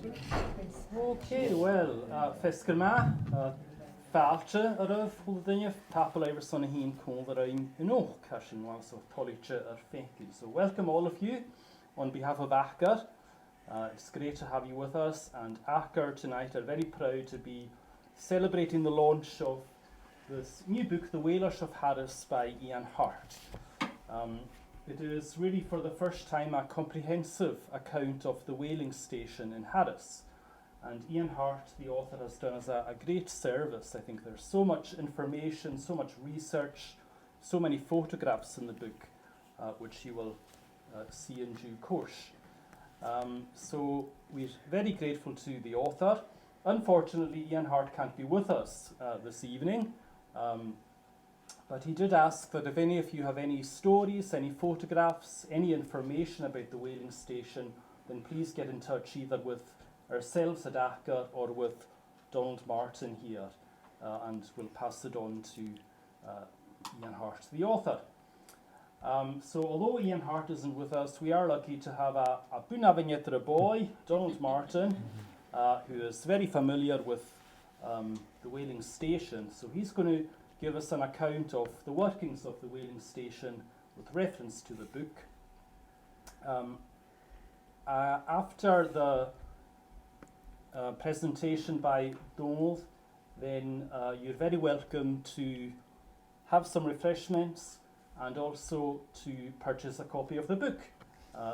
Okay, well, Fisker ma, Falche araf Huldinja, Tapel Iverson heen call that I'm in Oak, Cashin was of Policha or Feki. So welcome all of you on behalf of Acair. It's great to have you with us, and Acair tonight are very proud to be celebrating the launch of this new book, The Whalers of Harris by Ian Hart. It is really for the first time a comprehensive account of the whaling station in Harris. And Ian Hart, the author, has done us a great service. I think there's so much information, so much research, so many photographs in the book, which you will see in due course. So we're very grateful to the author. Unfortunately, Ian Hart can't be with us this evening, but he did ask that if any of you have any stories, any photographs, any information about the whaling station, then please get in touch either with ourselves at Acair or with Donald Martin here, and we'll pass it on to Ian Hart, the author. So although Ian Hart isn't with us, we are lucky to have a Bunavoneader boy, Donald Martin, who is very familiar with the whaling station. So he's going to give us an account of the workings of the whaling station with reference to the book. After the presentation by Donald, then you're very welcome to have some refreshments and also to purchase a copy of the book.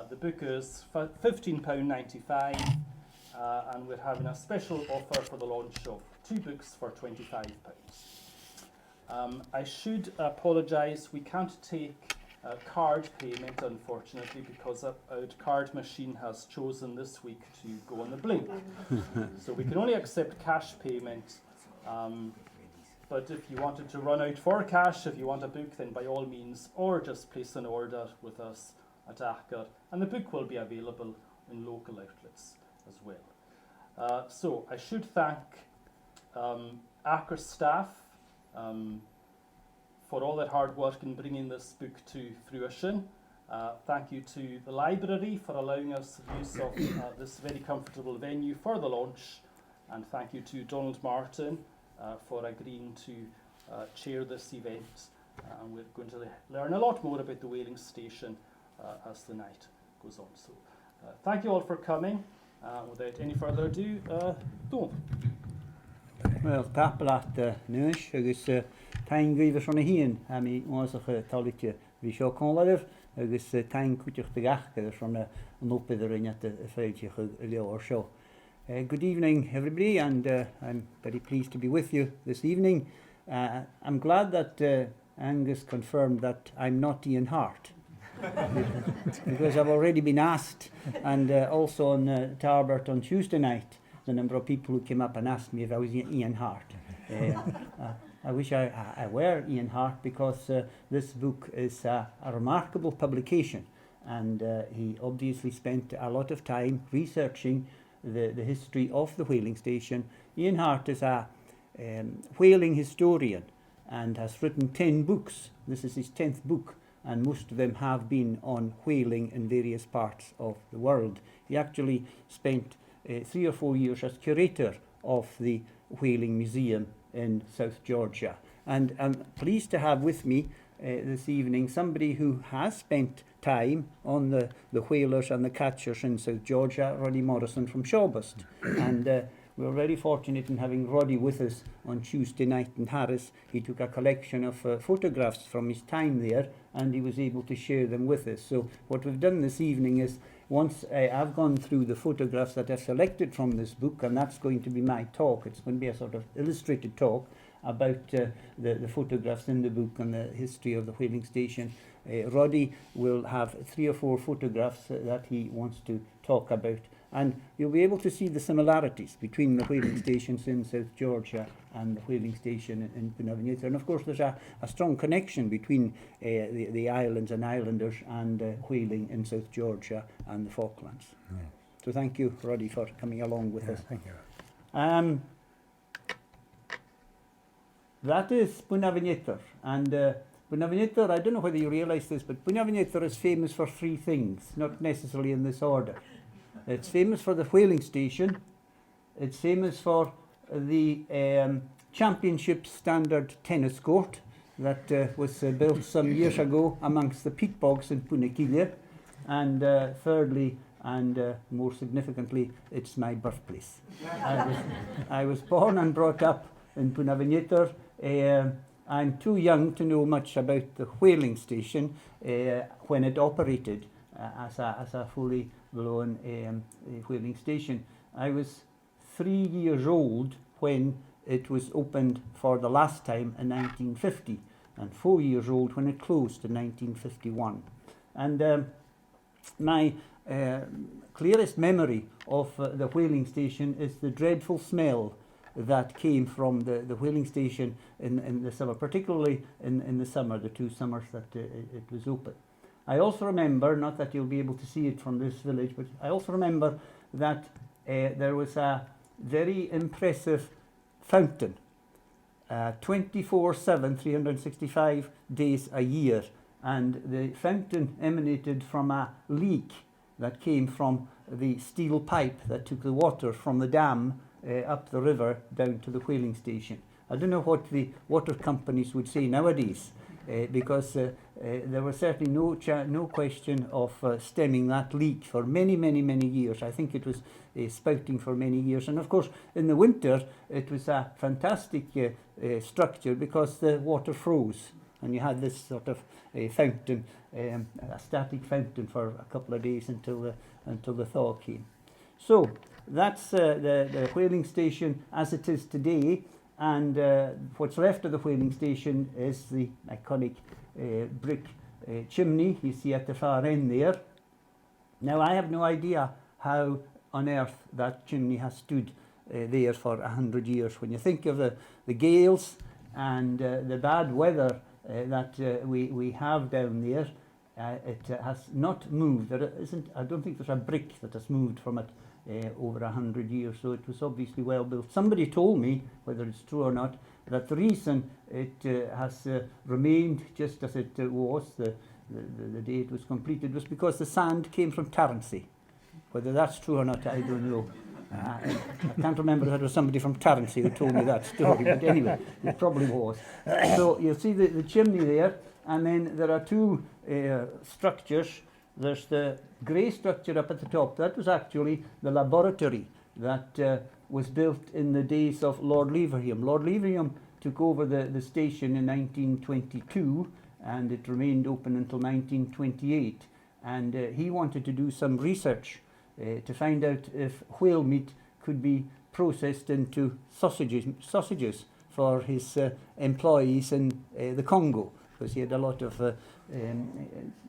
The book is £15.95, and we're having a special offer for the launch of 2 books for £25. I should apologise, we can't take card payment, unfortunately, because our card machine has chosen this week to go on the blink. So we can only accept cash payment, but if you wanted to run out for cash, if you want a book, then by all means, or just place an order with us at Acair, and the book will be available in local outlets as well. So I should thank Acair staff for all their hard work in bringing this book to fruition. Thank you to the library for allowing us use of this very comfortable venue for the launch, and thank you to Donald Martin for agreeing to chair this event. And we're going to learn a lot more about the whaling station as the night goes on. So thank you all for coming. Without any further ado, Donald. Well, tapel at nuis, agus tain gwyf son hien, mi oasach talitje vi sio conlader, agus tain cwtioch de gach, gyda'r son an opedder in at the feiltje leo show. Good evening, everybody, and I'm very pleased to be with you this evening. I'm glad that Angus confirmed that I'm not Ian Hart, because I've already been asked, and also on Tarbert on Tuesday night, the number of people who came up and asked me if I was Ian Hart. I wish I were Ian Hart, because this book is a remarkable publication, and he obviously spent a lot of time researching the history of the whaling station. Ian Hart is a whaling historian and has written 10 books. This is his 10th book, and most of them have been on whaling in various parts of the world. He actually spent 3 or 4 years as curator of the Whaling Museum in South Georgia. And I'm pleased to have with me this evening somebody who has spent time on the whalers and the catchers in South Georgia, Roddy Morrison from Shawbust. And we're very fortunate in having Roddy with us on Tuesday night in Harris. He took a collection of photographs from his time there, and he was able to share them with us. So what we've done this evening is, once I've gone through the photographs that I've selected from this book, and that's going to be my talk. It's going to be a sort of illustrated talk about the photographs in the book and the history of the whaling station. Roddy will have 3 or 4 photographs that he wants to talk about, and you'll be able to see the similarities between the whaling stations in South Georgia and the whaling station in Bunavoneader. And of course there's a strong connection between the islands and islanders and whaling in South Georgia and the Falklands. Yeah. So thank you, Roddy, for coming along with us. Thank you. That is Bunavoneader, and Bunavoneader, I don't know whether you realise this, but Bunavoneader is famous for 3 things, not necessarily in this order. It's famous for the whaling station. It's famous for the championship standard tennis court that was built some years ago amongst the peat bogs in Bunavoneader. And thirdly, and more significantly, it's my birthplace. I was born and brought up in Bunavoneader. I'm too young to know much about the whaling station when it operated as a fully blown whaling station. I was 3 years old when it was opened for the last time in 1950, and 4 years old when it closed in 1951. And my clearest memory of the whaling station is the dreadful smell that came from the whaling station in the summer, particularly in the summer, the 2 summers that it was open. I also remember, not that you'll be able to see it from this village, but I also remember that there was a very impressive fountain, 24/7, 365 days a year, and the fountain emanated from a leak that came from the steel pipe that took the water from the dam up the river down to the whaling station. I don't know what the water companies would say nowadays, because there was certainly no question of stemming that leak for many, many, many years. I think it was spouting for many years. And of course, in the winter, it was a fantastic structure because the water froze. And you had this sort of fountain, a static fountain for a couple of days until the thaw came. So that's the whaling station as it is today. And what's left of the whaling station is the iconic brick chimney you see at the far end there. Now, I have no idea how on earth that chimney has stood there for 100 years. When you think of the gales and the bad weather that we have down there, it has not moved. I don't think there's a brick that has moved from it over 100 years, so it was obviously well built. Somebody told me, whether it's true or not, that the reason it has remained just as it was the day it was completed was because the sand came from Tarancy. Whether that's true or not, I don't know. I can't remember if it was somebody from Tarancy who told me that story, but anyway, it probably was. So you'll see the chimney there, and then there are 2 structures. There's the grey structure up at the top. That was actually the laboratory that was built in the days of Lord Leverhulme. Lord Leverhulme took over the station in 1922, and it remained open until 1928. And he wanted to do some research to find out if whale meat could be processed into sausages for his employees in the Congo, because he had a lot of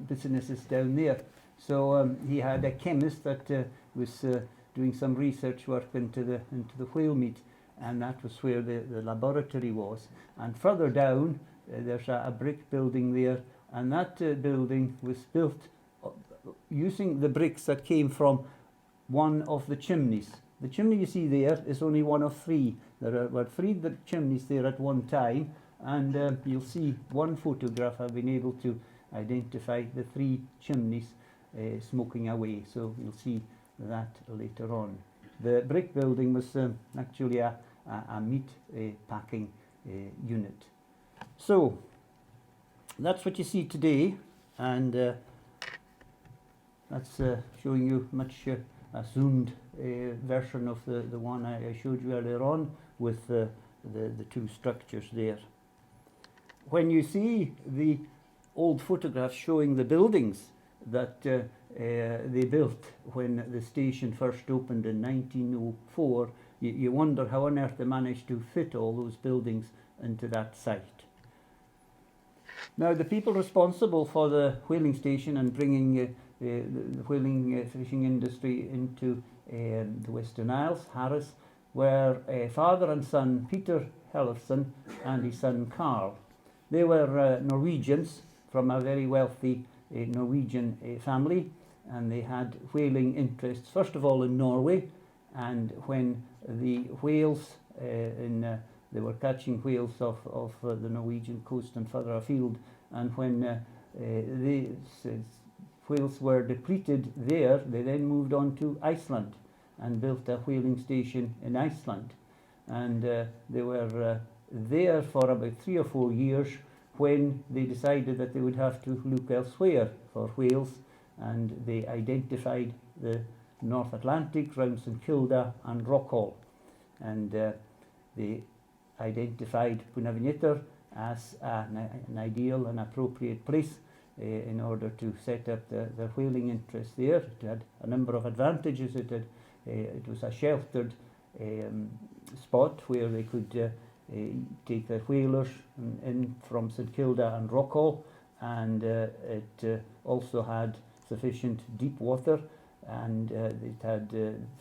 businesses down there. So he had a chemist that was doing some research work into the whale meat, and that was where the laboratory was. And further down, there's a brick building there, and that building was built using the bricks that came from one of the chimneys. The chimney you see there is only one of 3. There were 3 chimneys there at one time, and you'll see one photograph. I've been able to identify the 3 chimneys smoking away, so you'll see that later on. The brick building was actually a meat packing unit. So that's what you see today, and that's showing you much a zoomed version of the one I showed you earlier on with the 2 structures there. When you see the old photographs showing the buildings that they built when the station first opened in 1904, you wonder how on earth they managed to fit all those buildings into that site. Now, the people responsible for the whaling station and bringing the whaling fishing industry into the Western Isles, Harris, were father and son Peter Hellerson and his son Carl. They were Norwegians from a very wealthy Norwegian family, and they had whaling interests, first of all in Norway, and when the whales, they were catching whales off the Norwegian coast and further afield, and when whales were depleted there, they then moved on to Iceland and built a whaling station in Iceland. And they were there for about 3 or 4 years when they decided that they would have to look elsewhere for whales, and they identified the North Atlantic round St Kilda and Rockall, and they identified Bunavoneader as an ideal and appropriate place in order to set up the whaling interest there. It had a number of advantages. It was a sheltered spot where they could take the whalers in from St Kilda and Rockall, and it also had sufficient deep water, and it had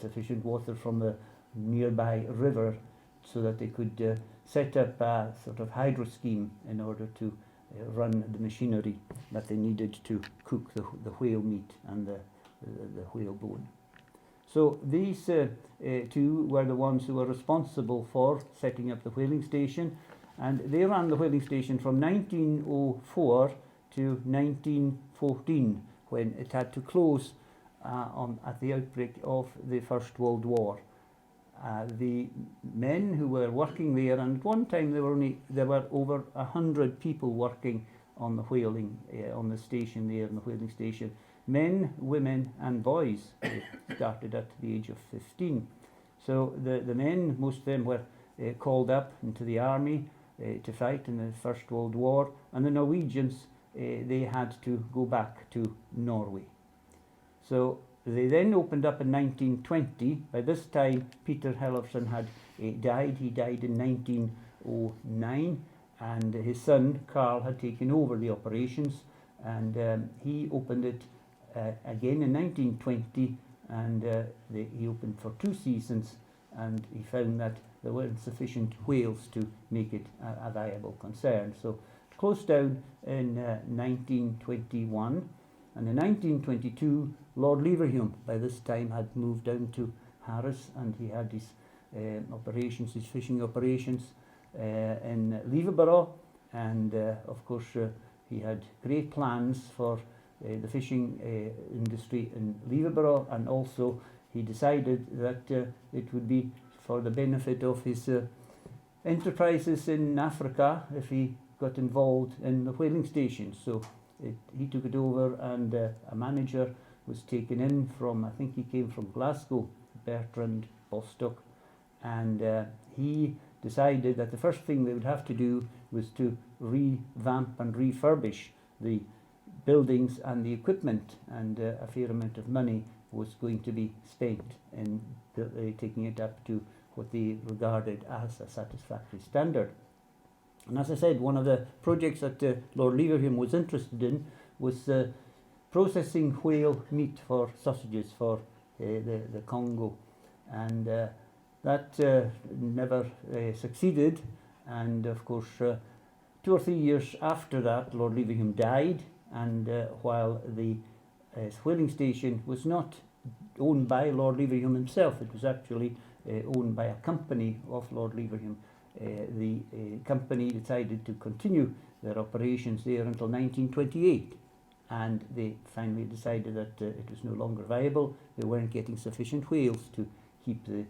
sufficient water from the nearby river so that they could set up a sort of hydro scheme in order to run the machinery that they needed to cook the whale meat and the whale bone. So these two were the ones who were responsible for setting up the whaling station, and they ran the whaling station from 1904 to 1914, when it had to close at the outbreak of the First World War. The men who were working there, and at one time there were over 100 people working on the whaling, on the station there, on the whaling station. Men, women and boys. They started at the age of 15. So the men, most of them were called up into the army to fight in the First World War, and the Norwegians, they had to go back to Norway. So they then opened up in 1920. By this time, Peter Hellerson had died. He died in 1909, and his son, Carl, had taken over the operations, and he opened it again in 1920, and he opened for 2 seasons, and he found that there weren't sufficient whales to make it a viable concern. So it closed down in 1921, and in 1922, Lord Leverhulme by this time had moved down to Harris, and he had his operations, his fishing operations in Leverborough, and of course he had great plans for the fishing industry in Leverborough, and also he decided that it would be for the benefit of his enterprises in Africa if he got involved in the whaling station. So he took it over, and a manager was taken in from, I think he came from Glasgow, Bertrand Bostock, and he decided that the first thing they would have to do was to revamp and refurbish the buildings and the equipment, and a fair amount of money was going to be spent in taking it up to what they regarded as a satisfactory standard. And as I said, one of the projects that Lord Leverhulme was interested in was processing whale meat for sausages for the Congo, and that never succeeded. And of course 2 or 3 years after that, Lord Leverhulme died, and while the whaling station was not owned by Lord Leverhulme himself, it was actually owned by a company of Lord Leverhulme. The company decided to continue their operations there until 1928, and they finally decided that it was no longer viable. They weren't getting sufficient whales to keep the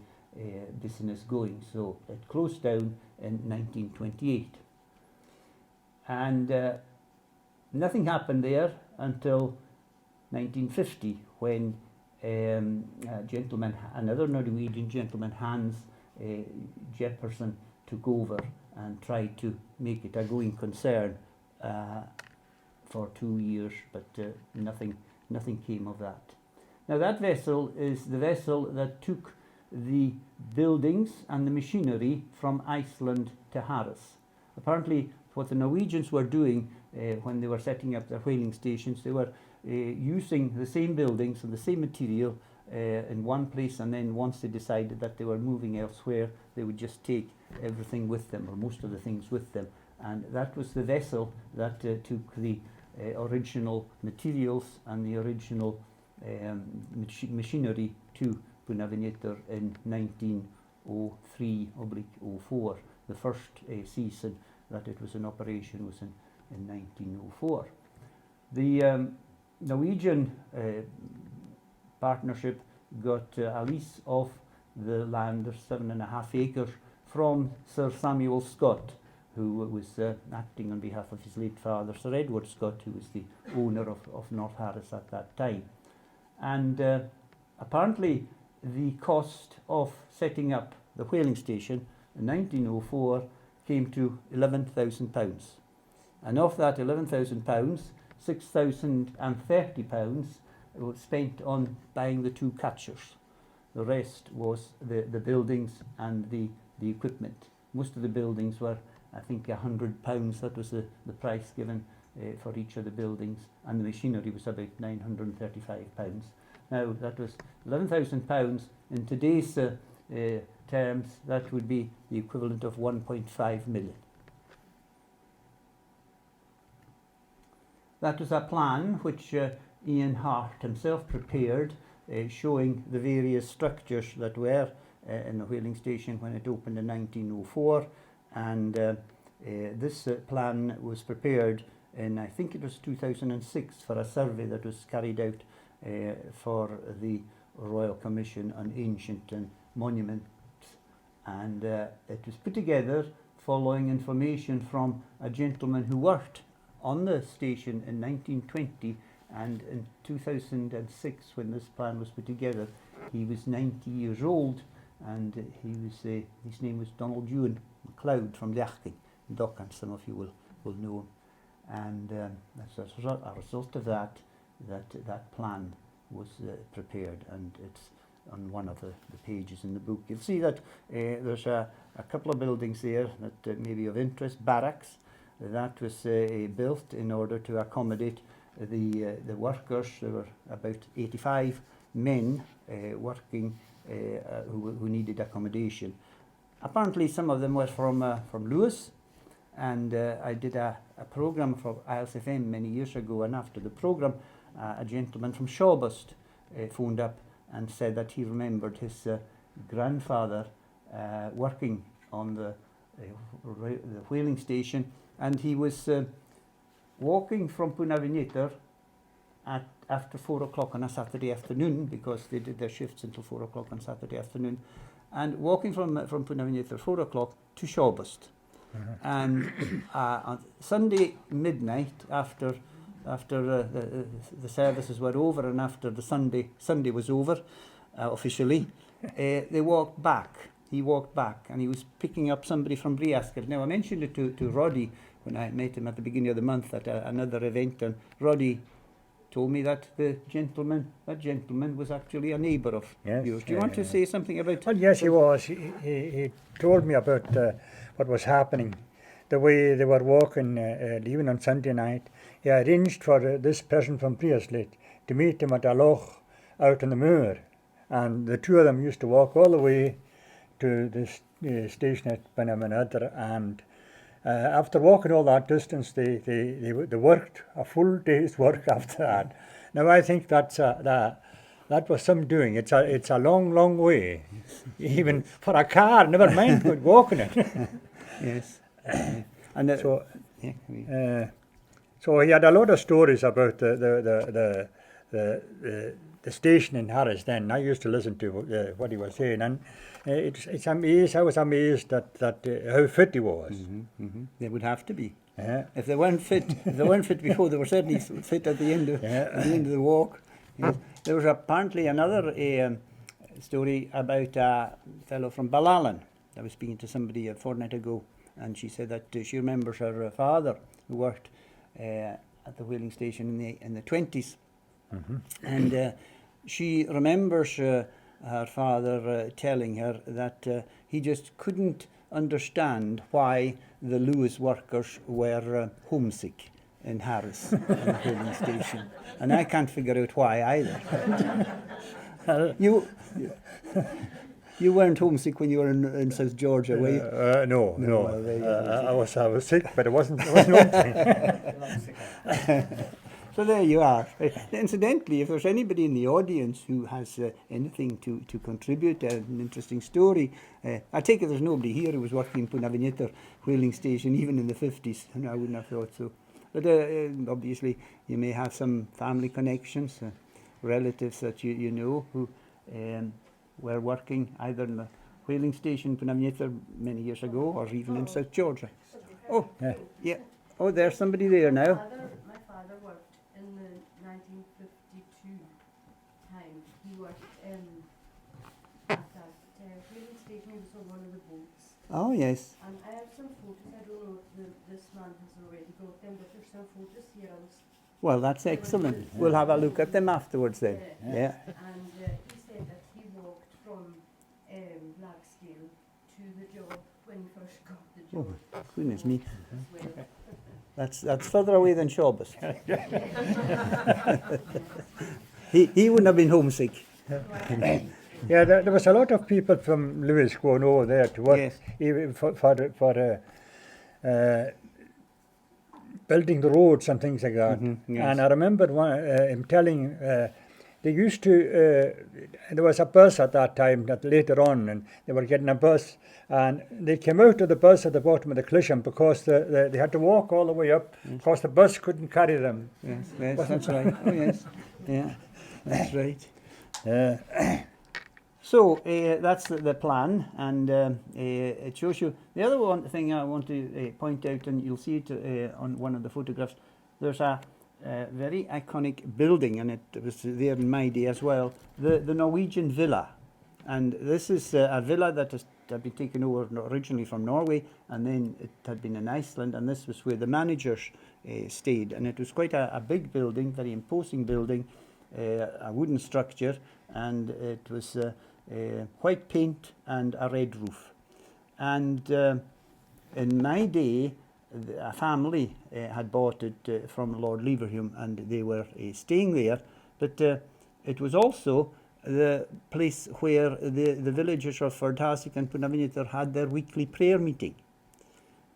business going, so it closed down in 1928. And nothing happened there until 1950, when another Norwegian gentleman, Hans Jeppersen, took over and tried to make it a going concern for 2 years, but nothing came of that. Now that vessel is the vessel that took the buildings and the machinery from Iceland to Harris. Apparently what the Norwegians were doing when they were setting up their whaling stations, they were using the same buildings and the same material in one place, and then once they decided that they were moving elsewhere, they would just take everything with them, or most of the things with them. And that was the vessel that took the original materials and the original machinery to Bunavoneader in 1903/04. The first season that it was in operation was in 1904. The Norwegian partnership got a lease of the land of 7.5 acres from Sir Samuel Scott, who was acting on behalf of his late father, Sir Edward Scott, who was the owner of North Harris at that time. And apparently the cost of setting up the whaling station in 1904 came to £11,000. And of that £11,000, £6,030 was spent on buying the 2 catchers. The rest was the buildings and the equipment. Most of the buildings were, I think, £100. That was the price given for each of the buildings, and the machinery was about £935. Now, that was £11,000. In today's terms, that would be the equivalent of 1.5 million. That was a plan which Ian Hart himself prepared, showing the various structures that were in the whaling station when it opened in 1904, and this plan was prepared in, I think it was 2006, for a survey that was carried out for the Royal Commission on Ancient and Monuments, and it was put together following information from a gentleman who worked on the station in 1920, and in 2006, when this plan was put together, he was 90 years old, and his name was Donald Ewan MacLeod from Leachting, Dock, some of you will know him. And as a result of that plan was prepared, and it's on one of the pages in the book. You'll see that there's a couple of buildings there that may be of interest. Barracks, that was built in order to accommodate the workers. There were about 85 men working who needed accommodation. Apparently some of them were from Lewis, and I did a programme for ILSFM many years ago, and after the programme a gentleman from Shawbust phoned up and said that he remembered his grandfather working on the whaling station, and he was walking from Bunavoneader after 4 o'clock on a Saturday afternoon, because they did their shifts until 4 o'clock on Saturday afternoon, and walking from Bunavoneader 4 o'clock to Shawbust. And on Sunday midnight, after the services were over, and after the Sunday was over officially, they walked back. He walked back, and he was picking up somebody from Briasker. Now, I mentioned it to Roddy when I met him at the beginning of the month at another event, and Roddy told me that that gentleman was actually a neighbour of yours. Do you want to say something about? Well, yes, he was. He told me about what was happening, the way they were walking, leaving on Sunday night. He arranged for this person from Priestley to meet him at a loch out on the moor, and the two of them used to walk all the way to this station at Bunavoneader, and after walking all that distance, they worked a full day's work after that. Now, I think that was some doing. It's a long way, even for a car. Never mind walking it. Yes, and so he had a lot of stories about the station in Harris then. I used to listen to what he was saying, and it's amazed. I was amazed that how fit he was. They would have to be. If they weren't fit, before, they were certainly fit at the end of the walk. Yes. There was apparently another story about a fellow from Ballallan. I was speaking to somebody a fortnight ago, and she said that she remembers her father, who worked at the whaling station in the 20s, and she remembers her father telling her that he just couldn't understand why the Lewis workers were homesick in Harris in the whaling station, and I can't figure out why either. You weren't homesick when you were in South Georgia, were you? No. Well, I was sick, but it wasn't homesick. So there you are. Incidentally, if there's anybody in the audience who has anything to contribute, an interesting story, I take it there's nobody here who was working in Bunavoneader whaling station even in the 50s. No, I wouldn't have thought so. But obviously, you may have some family connections, relatives that you know who were working either in the whaling station in Bunavoneader many years ago, or even in South Georgia. Oh, yeah. Oh, there's somebody there now. My father worked in the 1952 time. He worked at that whaling station. He was on one of the boats. Oh, yes. And I have some photos. I don't know if this man has already got them, but there's some photos here. Well, that's excellent. We'll have a look at them afterwards then. Yeah. And he said that he walked from Blackscale to the job when he first got the job. Oh, goodness me. As well. That's further away than Shawbus. he wouldn't have been homesick. Yeah, there was a lot of people from Lewis going over there to work, Yes. even for building the roads and things like that. Yes. And I remember him telling they used to. There was a bus at that time. That later on, and they were getting a bus, and they came out of the bus at the bottom of the Clisholm because they had to walk all the way up because the bus couldn't carry them. Yes, that's right. Oh, yes. Yeah, that's right. So that's the plan, and it shows you. The other one thing I want to point out, and you'll see it on one of the photographs, there's a very iconic building, and it was there in my day as well, the Norwegian Villa. And this is a villa that had been taken over originally from Norway, and then it had been in Iceland, and this was where the managers stayed. And it was quite a big building, very imposing building, a wooden structure, and it was white paint and a red roof. And in my day, a family had bought it from Lord Leverhulme, and they were staying there. But it was also the place where the villagers of Fordhasik and Bunavoneader had their weekly prayer meeting.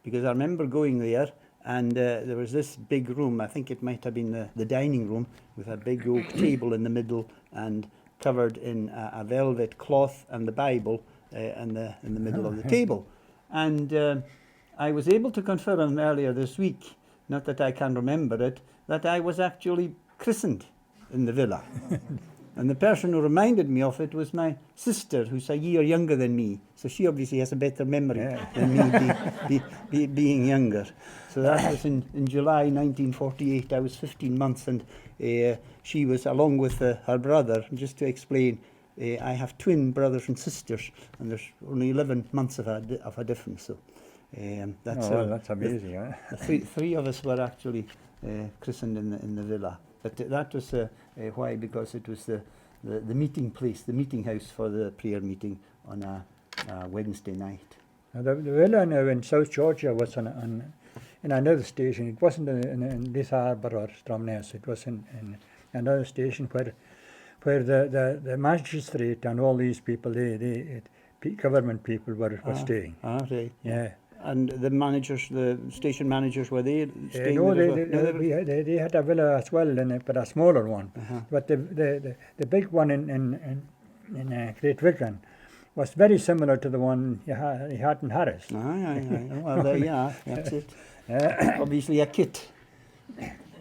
Because I remember going there, and there was this big room, I think it might have been the dining room, with a big oak table in the middle, and covered in a velvet cloth, and the Bible in the middle of the table. And I was able to confirm earlier this week, not that I can remember it, that I was actually christened in the villa. And the person who reminded me of it was my sister, who's a year younger than me. So she obviously has a better memory than me being younger. So that was in July 1948. I was 15 months, and she was along with her brother. And just to explain, I have twin brothers and sisters, and there's only 11 months of a difference. So that's amazing. Three of us were actually christened in the villa. But that was why, because it was the meeting place, the meeting house for the prayer meeting on a Wednesday night. The villa now in South Georgia was in another station. It wasn't in this harbour or Stromness. It was in another station where the magistrate and all these people, government people were staying. Right. Yeah. And the managers, the station managers, were they staying no, there? they had a villa as well, but a smaller one. But the big one in Great Wigan was very similar to the one he had in Harris. Aye. Well, there you are. That's it. Obviously a kit.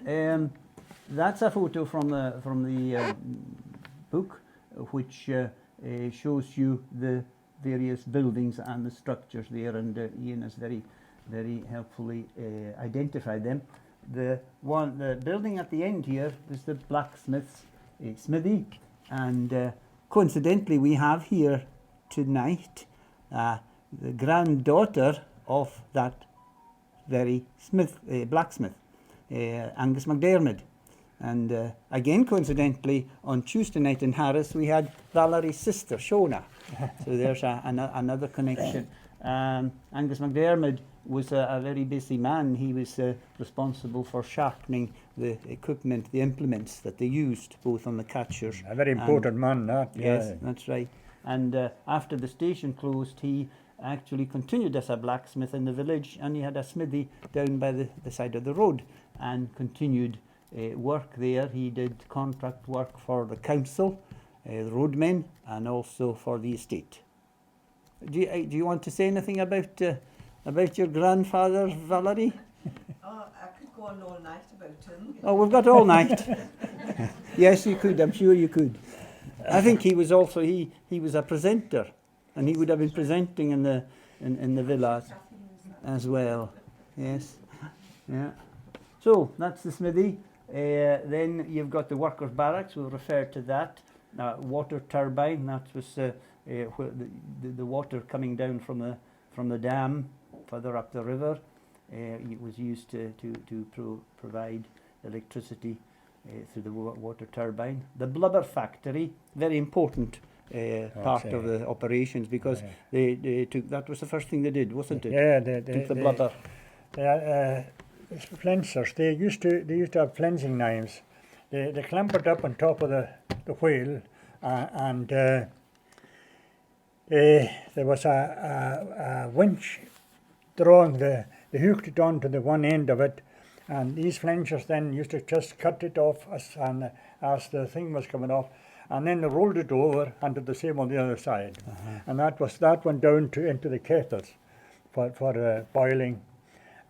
That's a photo from the book, which shows you the various buildings and the structures there, and Ian has very, very helpfully identified them. The building at the end here is the blacksmith's smithy, and coincidentally we have here tonight the granddaughter of that very blacksmith, Angus MacDiarmid. And again, coincidentally, on Tuesday night in Harris, we had Valerie's sister, Shona. So there's another connection. Angus MacDiarmid was a very busy man. He was responsible for sharpening the equipment, the implements that they used, both on the catchers. A very important man, that. Yes, that's right. And after the station closed, he actually continued as a blacksmith in the village, and he had a smithy down by the side of the road, and continued work there. He did contract work for the council, the roadmen, and also for the estate. Do you want to say anything about your grandfather, Valerie? I could go on all night about him. Oh, we've got all night. Yes, you could. I'm sure you could. I think he was also he was a presenter, and he would have been presenting in the villa as well. Yes, yeah. So that's the smithy. Then you've got the workers' barracks. We'll refer to that. Water turbine. That was where the water coming down from the dam further up the river. It was used to provide electricity through the water turbine. The blubber factory, very important part of the operations, because they took, that was the first thing they did, wasn't it? Yeah, took the blubber. Flensers, they used to have flensing knives. They clambered up on top of the wheel, and there was a winch drawing the hooked it onto the one end of it, and these flensers then used to just cut it off as the thing was coming off, and then they rolled it over and did the same on the other side. And that went down into the kettles for boiling,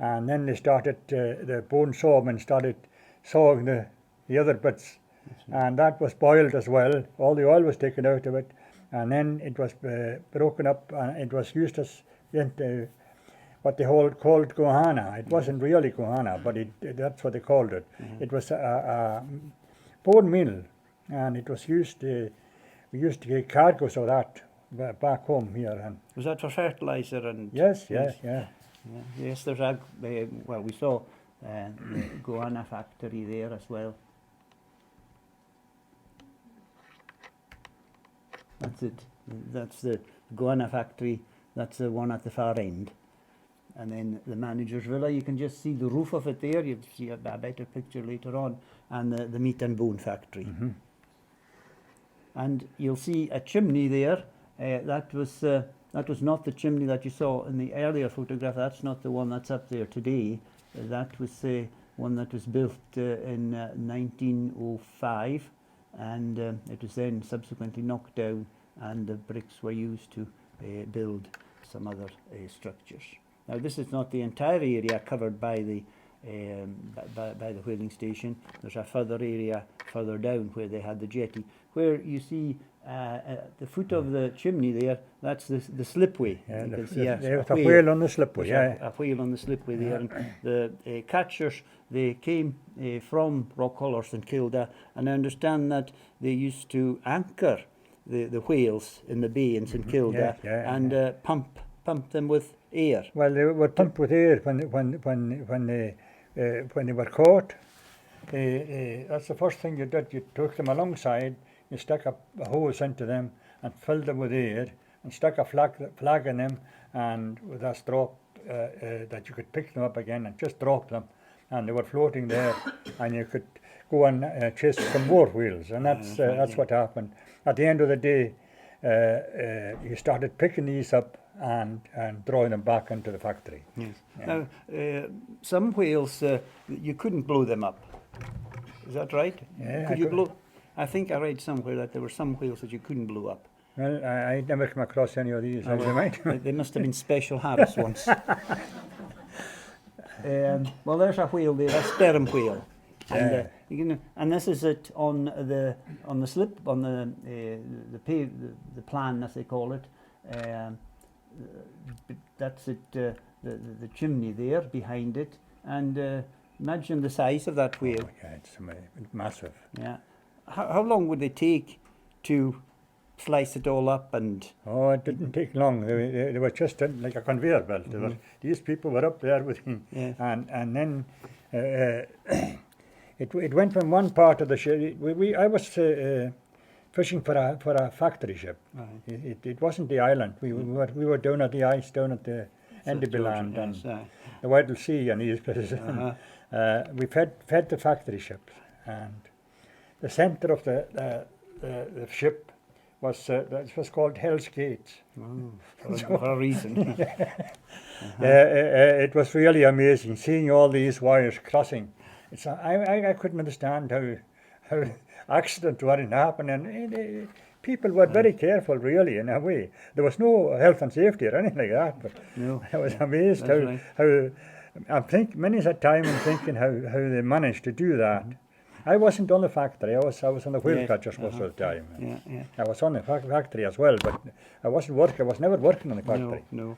and then they started the bone sawmen started sawing the other bits, and that was boiled as well. All the oil was taken out of it, and then it was broken up, and it was used as what they called gohana. It wasn't really gohana, but that's what they called it. It was a bone meal, and it was used. We used to get cargoes of that back home here. And was that for fertilizer and? Yes. Yes, there's a well, we saw the gohana factory there as well. That's it. That's the gohana factory. That's the one at the far end. And then the manager's villa, you can just see the roof of it there. You'll see a better picture later on. And the meat and bone factory. And you'll see a chimney there. That was not the chimney that you saw in the earlier photograph. That's not the one that's up there today. That was one that was built in 1905. And it was then subsequently knocked down, and the bricks were used to build some other structures. Now, this is not the entire area covered by the whaling station. There's a further area further down where they had the jetty. Where you see at the foot of the chimney there, that's the slipway. Yeah, you can the see a whale on the slipway. A whale on the slipway there. And the catchers, they came from Rockhollers and Kilda, and I understand that they used to anchor the whales in the bay in St Kilda and pump them with air. Well, they were pumped with air when they were caught. That's the first thing you did. You took them alongside, you stuck a hose into them and filled them with air, and stuck a flag in them, and with a strop that you could pick them up again and just drop them, and they were floating there, and you could go and chase some more whales, and that's what happened. At the end of the day, you started picking these up and drawing them back into the factory. Yes. Yeah. Now, some whales, you couldn't blow them up. Is that right? Yeah. Could you blow? I think I read somewhere that there were some whales that you couldn't blow up. Well, I never come across any of these. They must have been special habits once. Well, there's a whale there, a sperm whale. And, and this is it on the slip, on the plan, as they call it. That's it, the chimney there behind it, and imagine the size of that whale. Oh, yeah, it's massive. Yeah. How long would they take to slice it all up? And oh, it didn't take long. They were just like a conveyor belt. These people were up there with him, and then it went from one part of the ship. I was fishing for a factory ship. Right. It wasn't the island. We were down at the ice, down at the Enderby Land and the Weddell Sea and these places. We fed the factory ships, and the centre of the ship was it was called Hell's Gates. For a reason. It was really amazing seeing all these wires crossing. I couldn't understand how accidents weren't happening. And people were very careful, really, in a way. There was no health and safety or anything like that. But no. I was amazed how I think many's a time I'm thinking how they managed to do that. I wasn't on the factory. I was on the wheel Yes, catchers most of the time. Yeah, yeah. I was on the factory as well, but I wasn't working. I was never working on the factory. No.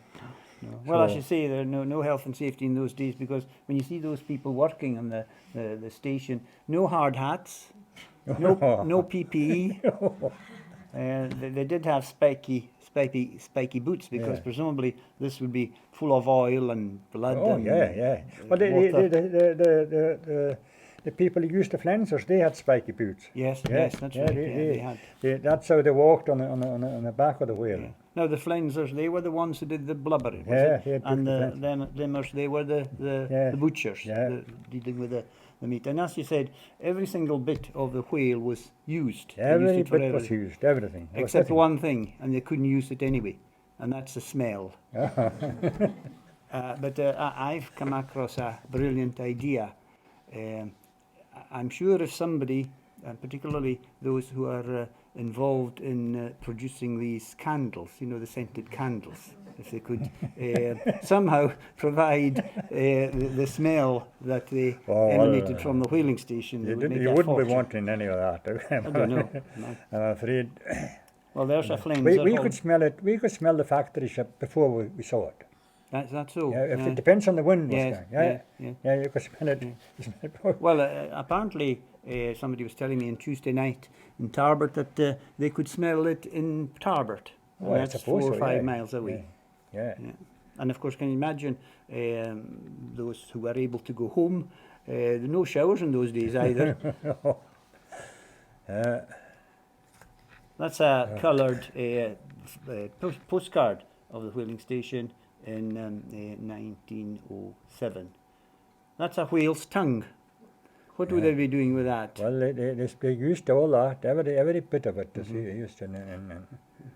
Well, as So- you say, there no health and safety in those days, because when you see those people working on the station, no hard hats, no PPE. They did have spiky boots, because Yeah. presumably this would be full of oil and blood. Oh and, yeah. Well, the people who used the flensers, they had spiky boots. Yes, Yeah, that's yeah, right. they- They had. That's how they walked on the back of the wheel. Yeah. Now the flensers, they were the ones who did the blubbering, was Yeah, it? they took And the the flensers. limmers, they were the Yeah. butchers, Yeah. dealing with the meat. And as you said, every single bit of the whale was used. They used Every it for bit was everything. used, everything. There was Except nothing. one thing, and they couldn't use it anyway, and that's the smell. But I've come across a brilliant idea. I'm sure if somebody, and particularly those who are involved in producing these candles, you know, the scented candles, if they could somehow provide the smell that they Oh, well, emanated from the whaling station, they You, would didn't, make you a wouldn't be fortune. wanting any of that. I don't know. No. I'm afraid. Well, there's a flames. We could smell it. We could smell the factory ship before we saw it. That's so. Yeah, if it depends on the wind was Yes, going. yeah. Yeah, you could smell it. You smell it before. Well, apparently somebody was telling me on Tuesday night in Tarbert that they could smell it in Tarbert. And Oh, I that's suppose 4 or so, 5 yeah. miles away. Yeah. Yeah. And of course, can you imagine those who were able to go home? There were no showers in those days either. That's a coloured postcard of the whaling station in 1907. That's a whale's tongue. What would they be doing with that? Well, they used all that, every bit of it. They used to, and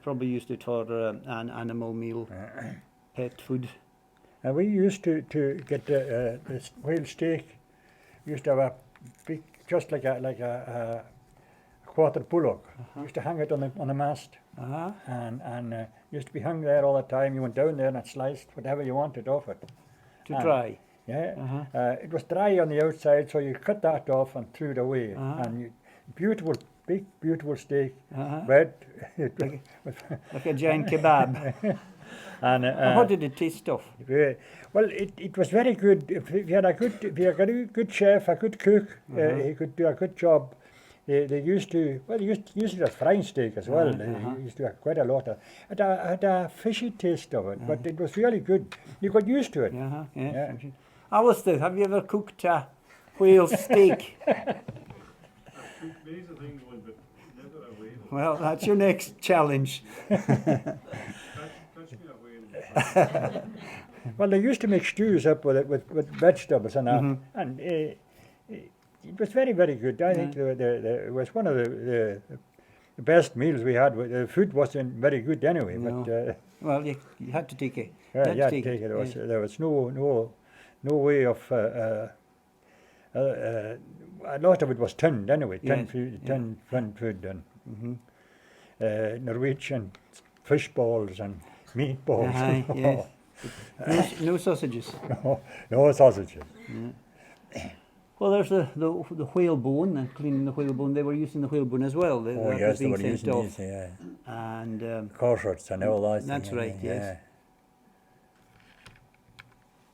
Probably used it for an animal meal, pet food. And we used to get this whale steak. We used to have a big, just like a quarter bullock. We used to hang it on the mast, Uh-huh. and used to be hung there all the time. You went down there and it sliced whatever you wanted off it. To And- dry. Yeah, Uh-huh. it was dry on the outside, so you cut that off and threw it away. Uh-huh. And beautiful, big, beautiful steak, Uh-huh. red. Like a giant kebab. And What did it taste of? well, it was very good. If you had a good chef, a good cook, he could do a good job. They used to use it as frying steak as well. They used to have quite a lot of. It had a fishy taste of it, but it was really good. You got used to it. Uh-huh. Yeah. Yeah. Alistair, have you ever cooked a whale steak? These are things going, but never a whale. Well, that's your next challenge. Catch me a whale. Well, they used to make stews up with it with vegetables and that, Mhm. and it was very, very good. I think it was one of the best meals we had. The food wasn't very good anyway, but Well, you had to take it. yeah, had you to had to take take it, it. There was no way of. A lot of it was tinned anyway. Yes, Tinned food and Mhm. Norwegian fish balls and meatballs. Aye, yes. No sausages. No sausages. Well, there's the whalebone, and cleaning the whalebone. They were using the whalebone as well. Oh That was yes, they being were sent using off. these, yeah. And Corsets and all that. That's thing, right, yes. yeah.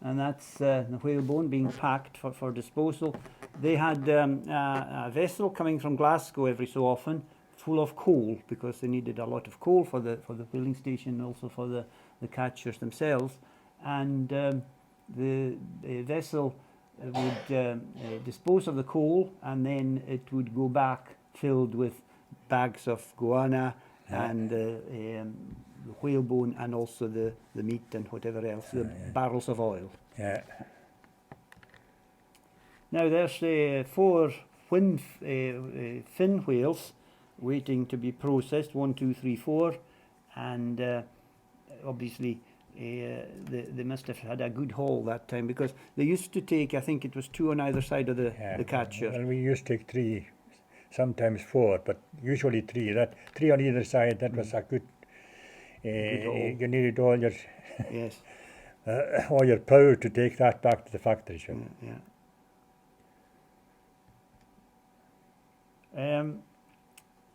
and that's the whalebone being packed for disposal. They had a vessel coming from Glasgow every so often, full of coal, because they needed a lot of coal for the whaling station, and also for the catchers themselves. And the vessel would dispose of the coal, and then it would go back filled with bags of guana and the whalebone, and also the meat and whatever else, the barrels of oil. Yeah. Now there's 4 fin whales waiting to be processed, 1, 2, 3, 4, and obviously they must have had a good haul that time, because they used to take, I think it was 2 on either side of the catcher. Well, we used to take 3, sometimes 4, but usually 3. That 3 on either side. That was a good. Good haul. You needed all your Yes. or you're proud to take that back to the factory. Sure. Yeah.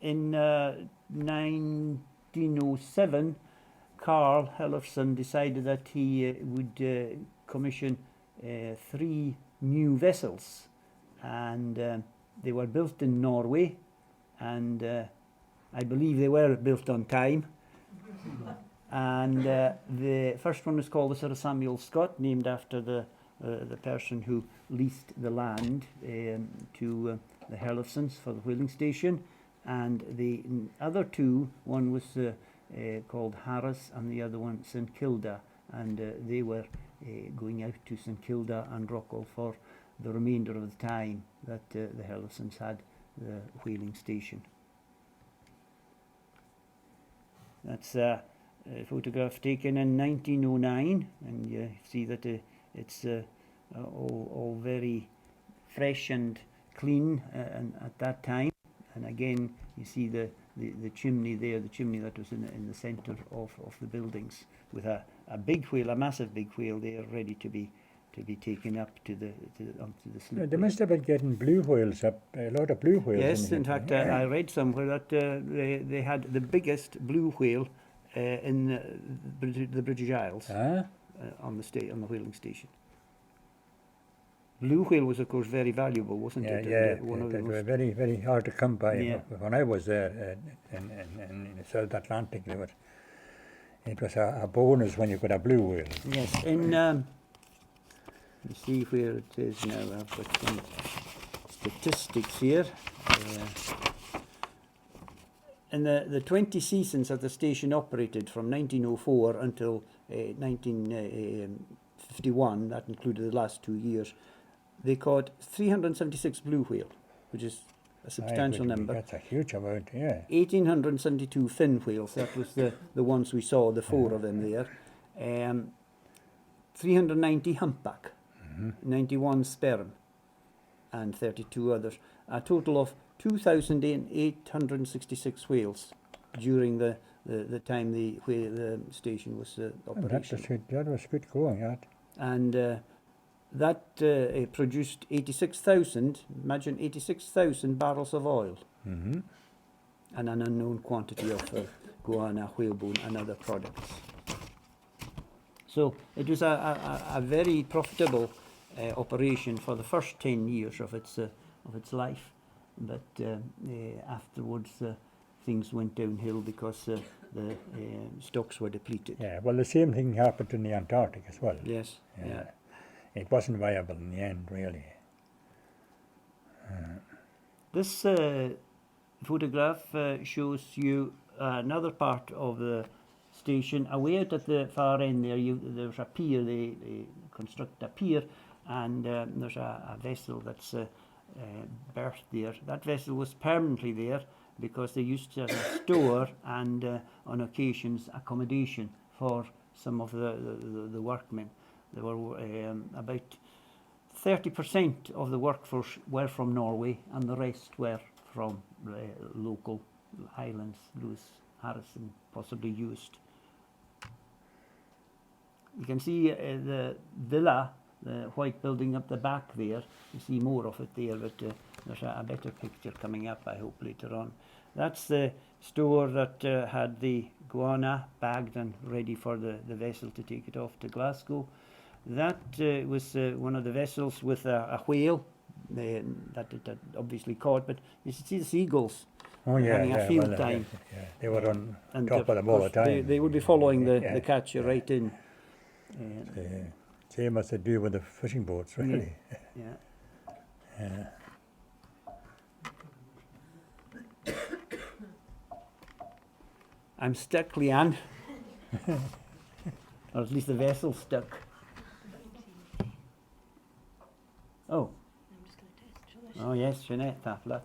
In 1907, Carl Hellerson decided that he would commission 3 new vessels, and they were built in Norway, and I believe they were built on time. And the first one was called the Sir Samuel Scott, named after the person who leased the land to the Herlufsons for the whaling station. And the other 2, one was called Harris and the other one St Kilda, and they were going out to St Kilda and Rockall for the remainder of the time that the Herlufsons had the whaling station. That's a photograph taken in 1909, and you see that it's all very fresh and clean and at that time. And again, you see the chimney there, the chimney that was in the centre of the buildings, with a big whale, a massive big whale there, ready to be taken up onto the slip. They must have been getting blue whales up, a lot of blue whales. Yes, in fact, I read somewhere that they had the biggest blue whale in the British Isles on the whaling station. Blue whale was, of course, very valuable, wasn't it? Yeah, One of they the were most, very, very hard to come by. Yeah. When I was there in the South Atlantic, it was a bonus when you got a blue whale. yes. In let me see where it is now. I've got some statistics here. In the 20 seasons that the station operated from 1904 until 1951, that included the last 2 years, they caught 376 blue whale, which is a substantial number. That's a huge amount, yeah. 1,872 fin whales, that was the ones we saw, the 4 of them there. 390 humpback, 91 sperm, and 32 others. A total of 2,866 whales during the time the station was operational. That was good going, that. And that produced 86,000, imagine 86,000 barrels of oil, and an unknown quantity of guana, whalebone and other products. So it was a very profitable operation for the first 10 years of its life, but afterwards things went downhill because the stocks were depleted. Yeah, well, the same thing happened in the Antarctic as well. Yes, yeah. It wasn't viable in the end, really. This photograph shows you another part of the station. Away out at the far end there, there's a pier. They construct a pier, and there's a vessel that's berthed there. That vessel was permanently there because they used to store and on occasions accommodation for some of the workmen. There were about 30% of the workforce were from Norway, and the rest were from local islands, Lewis, Harrison, possibly Uist. You can see the villa, the white building up the back there. You see more of it there, but there's a better picture coming up, I hope, later on. That's the store that had the guana bagged and ready for the vessel to take it off to Glasgow. That was one of the vessels with a whale that it had obviously caught, but you should see the seagulls having a field time. Yeah. They were on And top of them all the time. They would be following the catcher right in. Same as they do with the fishing boats, really. Yeah. I'm stuck, Leanne. Or at least the vessel's stuck. Oh. Oh yes, Jeanette Tafla.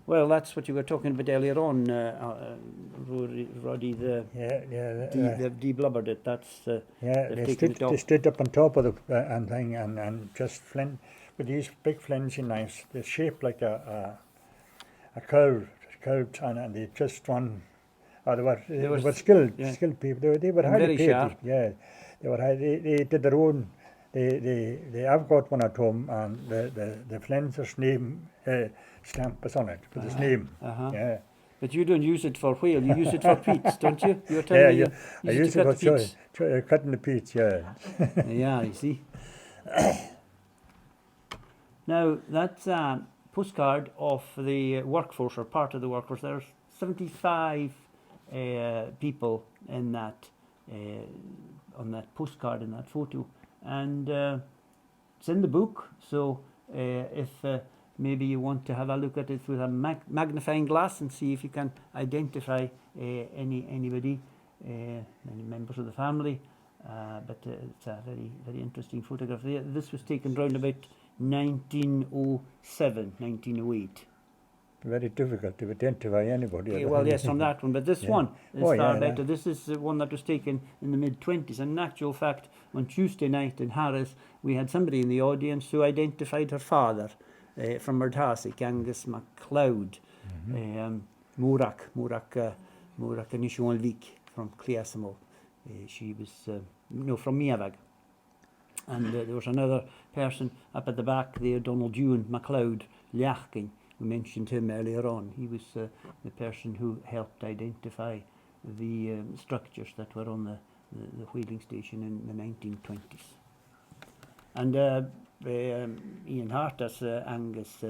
Well, that's what you were talking about earlier on, Roddy. They've deblubbered it. That's they stood up on top of the thing and just flint with these big flinching knives. They're shaped like a curved, and they just run. They were skilled people. They were highly very paid. sharp. Yeah, They did their own. They have got one at home, and the Flenser's name stamp is on it with his name. Yeah. But you don't use it for whale, you use it for peats, don't you? You're Yeah, telling me I you use to it cut for the peats. cutting the peats. Yeah. Yeah, you see. Now, that's a postcard of the workforce, or part of the workforce. There's 75 people in that, on that postcard, in that photo. And it's in the book, so if maybe you want to have a look at it with a magnifying glass and see if you can identify anybody, any members of the family. But it's a very, very interesting photograph. This was taken round about 1907, 1908. Very difficult to identify anybody. Well, yes, from that one. But this Yeah. one is Oh, far yeah, better. This is one that was taken in the mid-20s. And in actual fact, on Tuesday night in Harris, we had somebody in the audience who identified her father from Ardharsik, Angus MacLeod, Morak Anishwalvik from Cleasamol. She was, from Miavag. And there was another person up at the back there, Donald Ewan MacLeod, Liachking. We mentioned him earlier on. He was the person who helped identify the structures that were on the whaling station in the 1920s. And Ian Hart, as Angus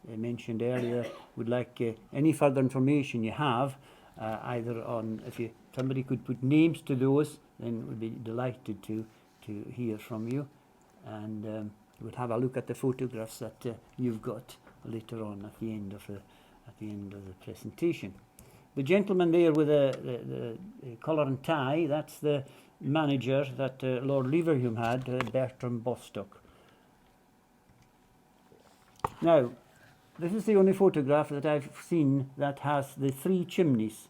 mentioned earlier, would like any further information you have, either on, if somebody could put names to those, then we'd be delighted to hear from you. And we'll have a look at the photographs that you've got later on at the end of the presentation. The gentleman there with the collar and tie, that's the manager that Lord Leverhulme had, Bertram Bostock. Now, this is the only photograph that I've seen that has the three chimneys.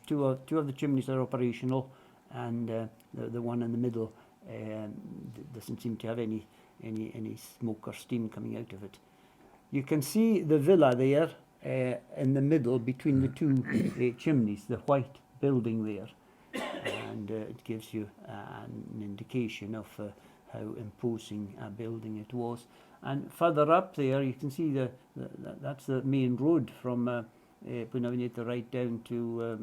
Two of the chimneys are operational, and the one in the middle doesn't seem to have any smoke or steam coming out of it. You can see the villa there in the middle between the two chimneys, the white building there, and it gives you an indication of how imposing a building it was. And further up there, you can see that's the main road from Bunavoneader right down to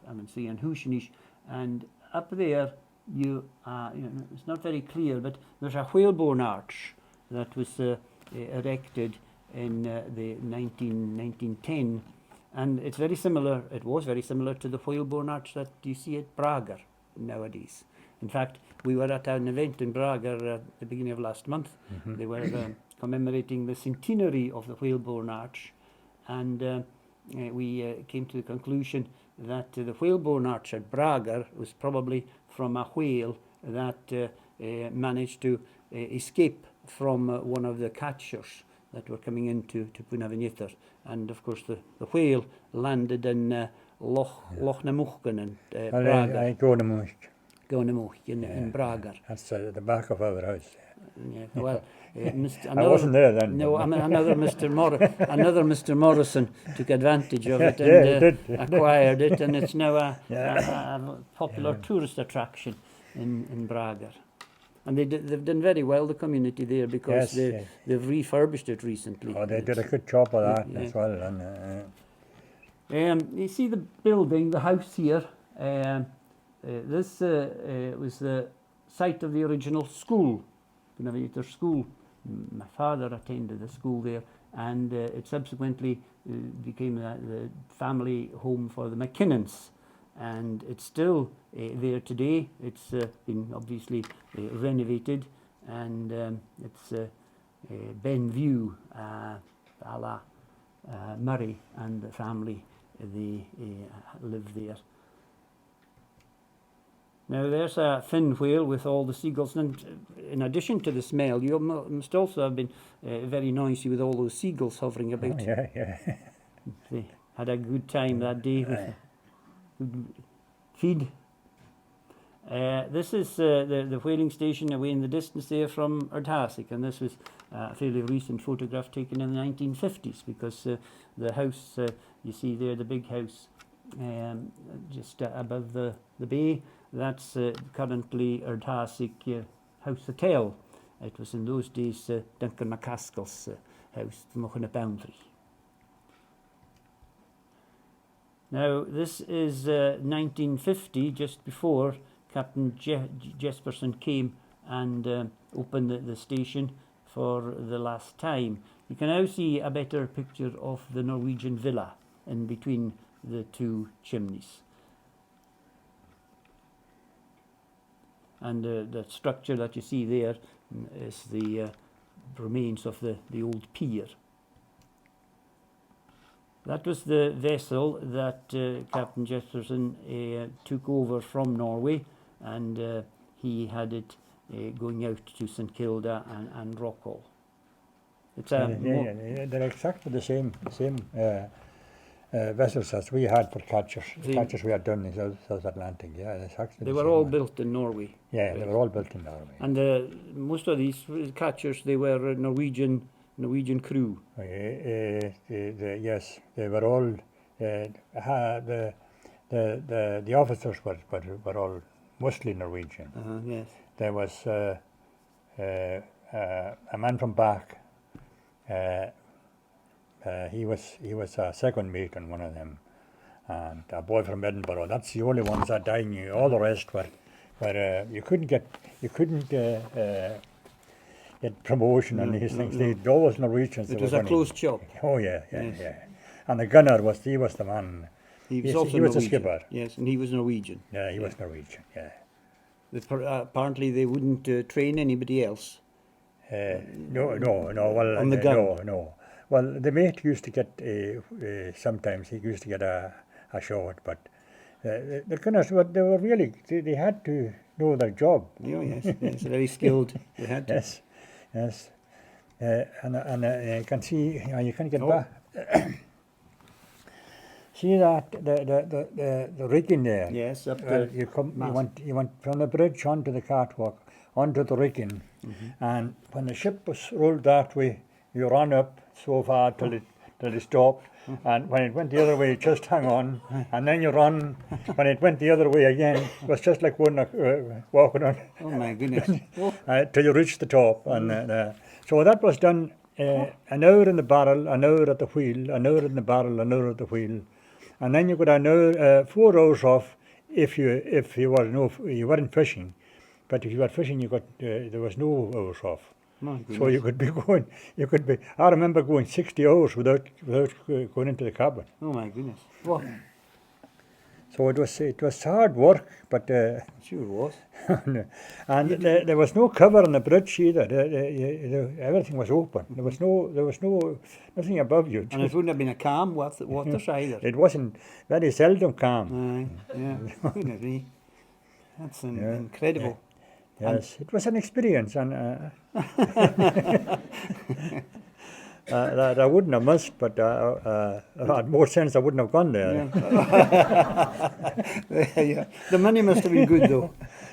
Amansea and Hushinish, and up there it's not very clear, but there's a whalebone arch that was erected in the 1910, and it was very similar to the whalebone arch that you see at Braga nowadays. In fact, we were at an event in Braga at the beginning of last month. They were commemorating the centenary of the whalebone arch, and we came to the conclusion that the whalebone arch at Braga was probably from a whale that managed to escape from one of the catchers that were coming into Bunavoneader. And of course the whale landed in Loch Namuchken in Braga. Gaunamuch in Braga. That's the back of our house. Yeah, well, I wasn't there then. No, I mean, another Mr. Morrison took advantage of it and acquired it, and it's now a popular tourist attraction in Braga. And they've done very well, the community there, because they've refurbished it recently. Oh, they did a good job of that as well. And you see the building, the house here. This was the site of the original school, Bunavoneader School. My father attended the school there, and it subsequently became the family home for the McKinnons. And it's still there today. It's been obviously renovated, and it's Benview, a la Murray and the family, they live there. Now there's a fin whale with all the seagulls, and in addition to the smell, you must also have been very noisy with all those seagulls hovering about. Oh, yeah. They had a good time that day with good feed. This is the whaling station away in the distance there from Ardharsik, and this was a fairly recent photograph taken in the 1950s, because the house, you see there, the big house just above the bay, that's currently Ardhasig House Hotel. It was in those days Duncan McCaskill's house, on a boundary. Now, this is 1950, just before Captain Jesperson came and opened the station for the last time. You can now see a better picture of the Norwegian villa in between the two chimneys. And the structure that you see there is the remains of the old pier. That was the vessel that Captain Jesperson took over from Norway, and he had it going out to St Kilda and Rockall. It's they're exactly the same vessels as we had for catchers. The catchers we had done in South Atlantic. Yeah, that's actually they were all built in Norway. Yeah, they were all built in Norway. And most of these catchers, they were Norwegian crew. Yes, they were all. The officers were all mostly Norwegian. Yes. There was a man from Bach. He was a second mate on one of them, and a boy from Edinburgh. That's the only ones that I knew. All the rest were you couldn't get promotion on these things. They always Norwegians. It was a closed shop. Oh yeah. And the gunner was the man. He was also he was the skipper. Yes, and he was Norwegian. Yeah, he was Norwegian. Yeah. Apparently, they wouldn't train anybody else. No. Well, on the gun. No. Well, the mate used to get sometimes he used to get a shot, but the gunners they were really they had to know their job. Oh yes, very skilled. They had to. Yes. And you can see you can get back. See that the rigging there. Yes, up there. You went from the bridge onto the catwalk, onto the rigging, and when the ship was rolled that way, you ran up so far till it stopped, and when it went the other way, you just hung on, and then you run. When it went the other way again, it was just like one walking on. Oh my goodness! Till you reached the top, and so that was done. An hour in the barrel, an hour at the wheel, an hour in the barrel, an hour at the wheel. And then you got an hour, 4 hours off if you weren't fishing, but if you were fishing, you got there was no hours off. So you could be going. I remember going 60 hours without going into the cabin. Oh my goodness! What? So it was hard work, but Sure was. and there was no cover on the bridge either. Everything was open. There was nothing above you. And it wouldn't have been a calm water either. It wasn't very seldom calm. Wouldn't it? That's incredible. Yes, it was an experience, and that I wouldn't have missed, but if I had more sense, I wouldn't have gone there. Yeah. The money must have been good, though.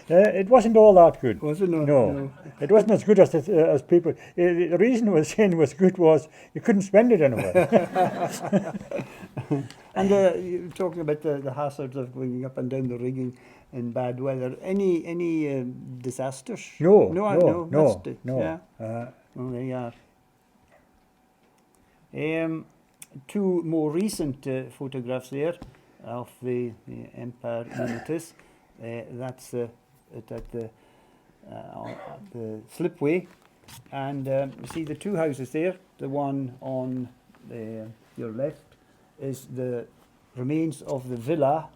It wasn't all that good. Was it? No. It wasn't as good as people. The reason was saying it was good was you couldn't spend it anywhere. And you're talking about the hazards of going up and down the rigging in bad weather. Any disasters? No. Yeah. Well, there you are. Two more recent photographs there of the Empire Unitas. That's at the slipway, and you see the two houses there. The one on your left is the remains of the villa,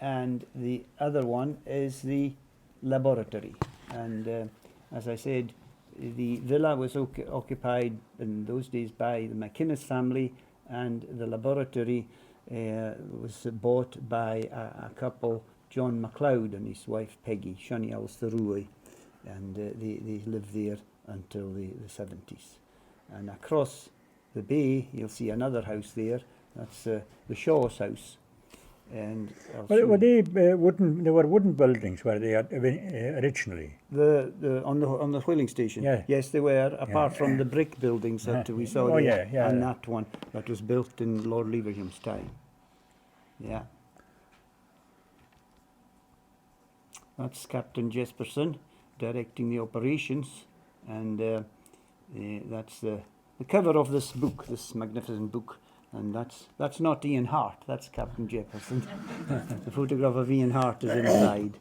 and the other one is the laboratory. And as I said, the villa was occupied in those days by the McInnes family, and the laboratory was bought by a couple, John MacLeod and his wife Peggy, Shani Alsterui, and they lived there until the 70s. And across the bay, you'll see another house there. That's the Shaw's house. And were they wooden? They were wooden buildings, were they originally? On the whaling station. Yeah. Yes, they were. Apart from the brick buildings that we saw there, and that one that was built in Lord Leverham's time. Yeah. that's Captain Jesperson directing the operations, and that's the cover of this book, this magnificent book. And that's not Ian Hart, that's Captain Jefferson. The photograph of Ian Hart is inside.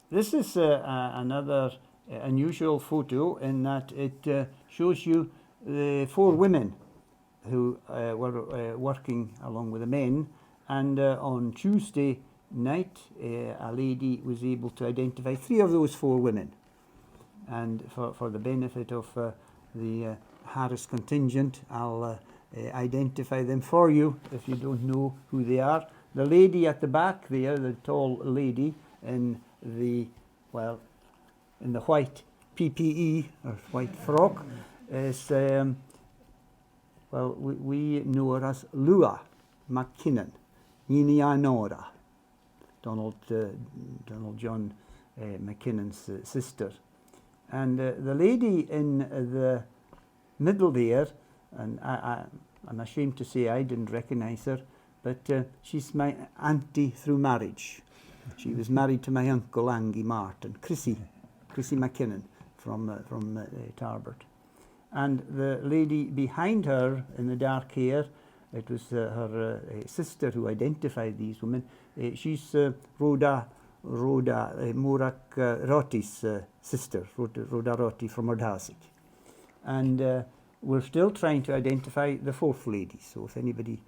This is another unusual photo in that it shows you the 4 women who were working along with the men, and on Tuesday night a lady was able to identify 3 of those 4 women. And for the benefit of the Harris contingent, I'll identify them for you if you don't know who they are. The lady at the back there, the tall lady in the white PPE or white frock, is we know her as Lua McKinnon, Inianora, Donald John McKinnon's sister. And the lady in the middle there, and I'm ashamed to say I didn't recognise her, but she's my auntie through marriage. She was married to my uncle Angie Martin, Chrissy McKinnon from Tarbert. And the lady behind her in the dark hair, it was her sister who identified these women. She's Rhoda Morak Rotti's sister, Rhoda Rotti from Ardhasik. And we're still trying to identify the 4th lady. So if anybody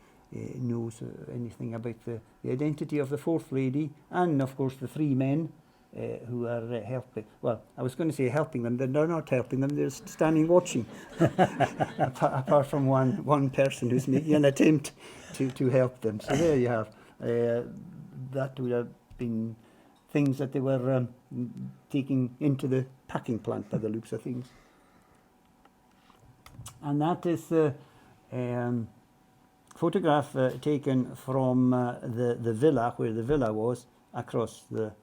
knows anything about the identity of the 4th lady, and of course the 3 men who are helping. Well, I was going to say helping them, but they're not helping them, they're standing watching. apart from one person who's making an attempt to help them. So there you have. That would have been things that they were taking into the packing plant by the looks of things. And that is the photograph taken from the villa, where the villa was, across the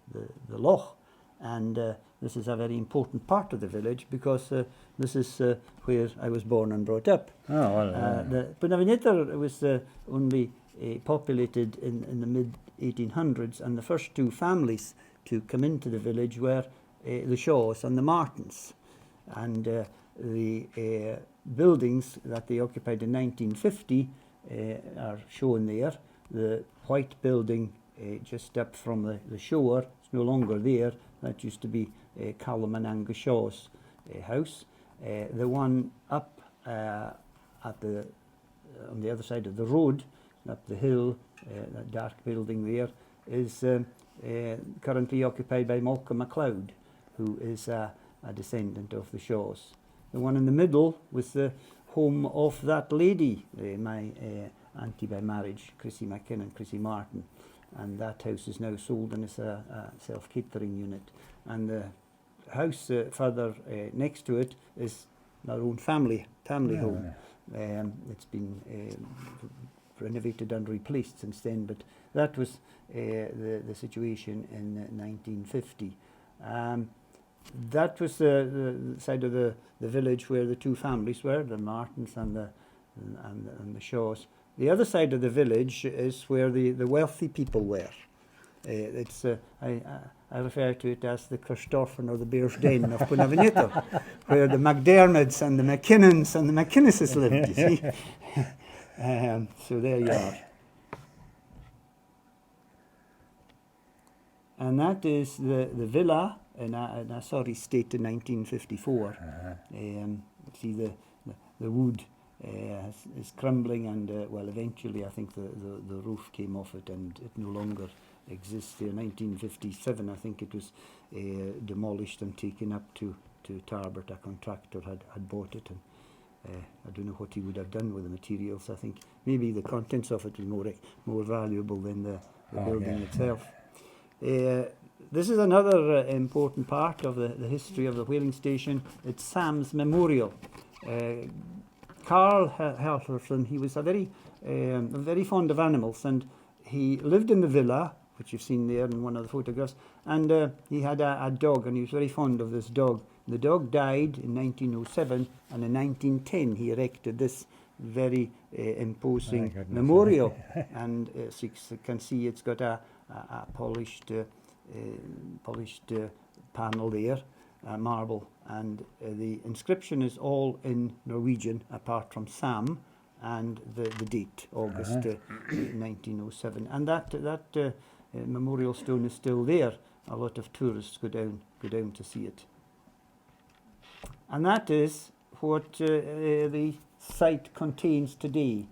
loch. And this is a very important part of the village, because this is where I was born and brought up. Oh, well, The Bunavoneader was only populated in the mid-1800s, and the first 2 families to come into the village were the Shaws and the Martins. And the buildings that they occupied in 1950 are shown there. The white building just up from the shore, it's no longer there. That used to be Callum and Angus Shaw's house. The one up on the other side of the road, up the hill, that dark building there, is currently occupied by Malcolm MacLeod, who is a descendant of the Shaws. The one in the middle was the home of that lady, my auntie by marriage, Chrissy McKinnon, Chrissy Martin. And that house is now sold, and it's a self-catering unit. And the house further next to it is our own family home. It's been renovated and replaced since then, but that was the situation in 1950. That was the side of the village where the 2 families were, the Martins and the Shaws. The other side of the village is where the wealthy people were. It's I refer to it as the Kirstoffer or the Bear's Den of Bunavoneader, where the McDermotts and the McKinnons and the McInneses lived, you see. So there you are. And that is the villa in a sorry state in 1954. See the wood is crumbling, and well, eventually I think the roof came off it, and it no longer exists there. 1957 I think it was demolished and taken up to Tarbert. A contractor had bought it, and I don't know what he would have done with the materials. I think maybe the contents of it was more valuable than the building itself. This is another important part of the history of the whaling station. It's Sam's Memorial. Carl Halterson, he was a very fond of animals, and he lived in the villa, which you've seen there in one of the photographs, and he had a dog, and he was very fond of this dog. The dog died in 1907, and in 1910 he erected this very imposing goodness. memorial. And as you can see, it's got a polished panel there, marble, and the inscription is all in Norwegian apart from Sam and the date, August 1907. And that memorial stone is still there. A lot of tourists go down to see it. And that is what the site contains today.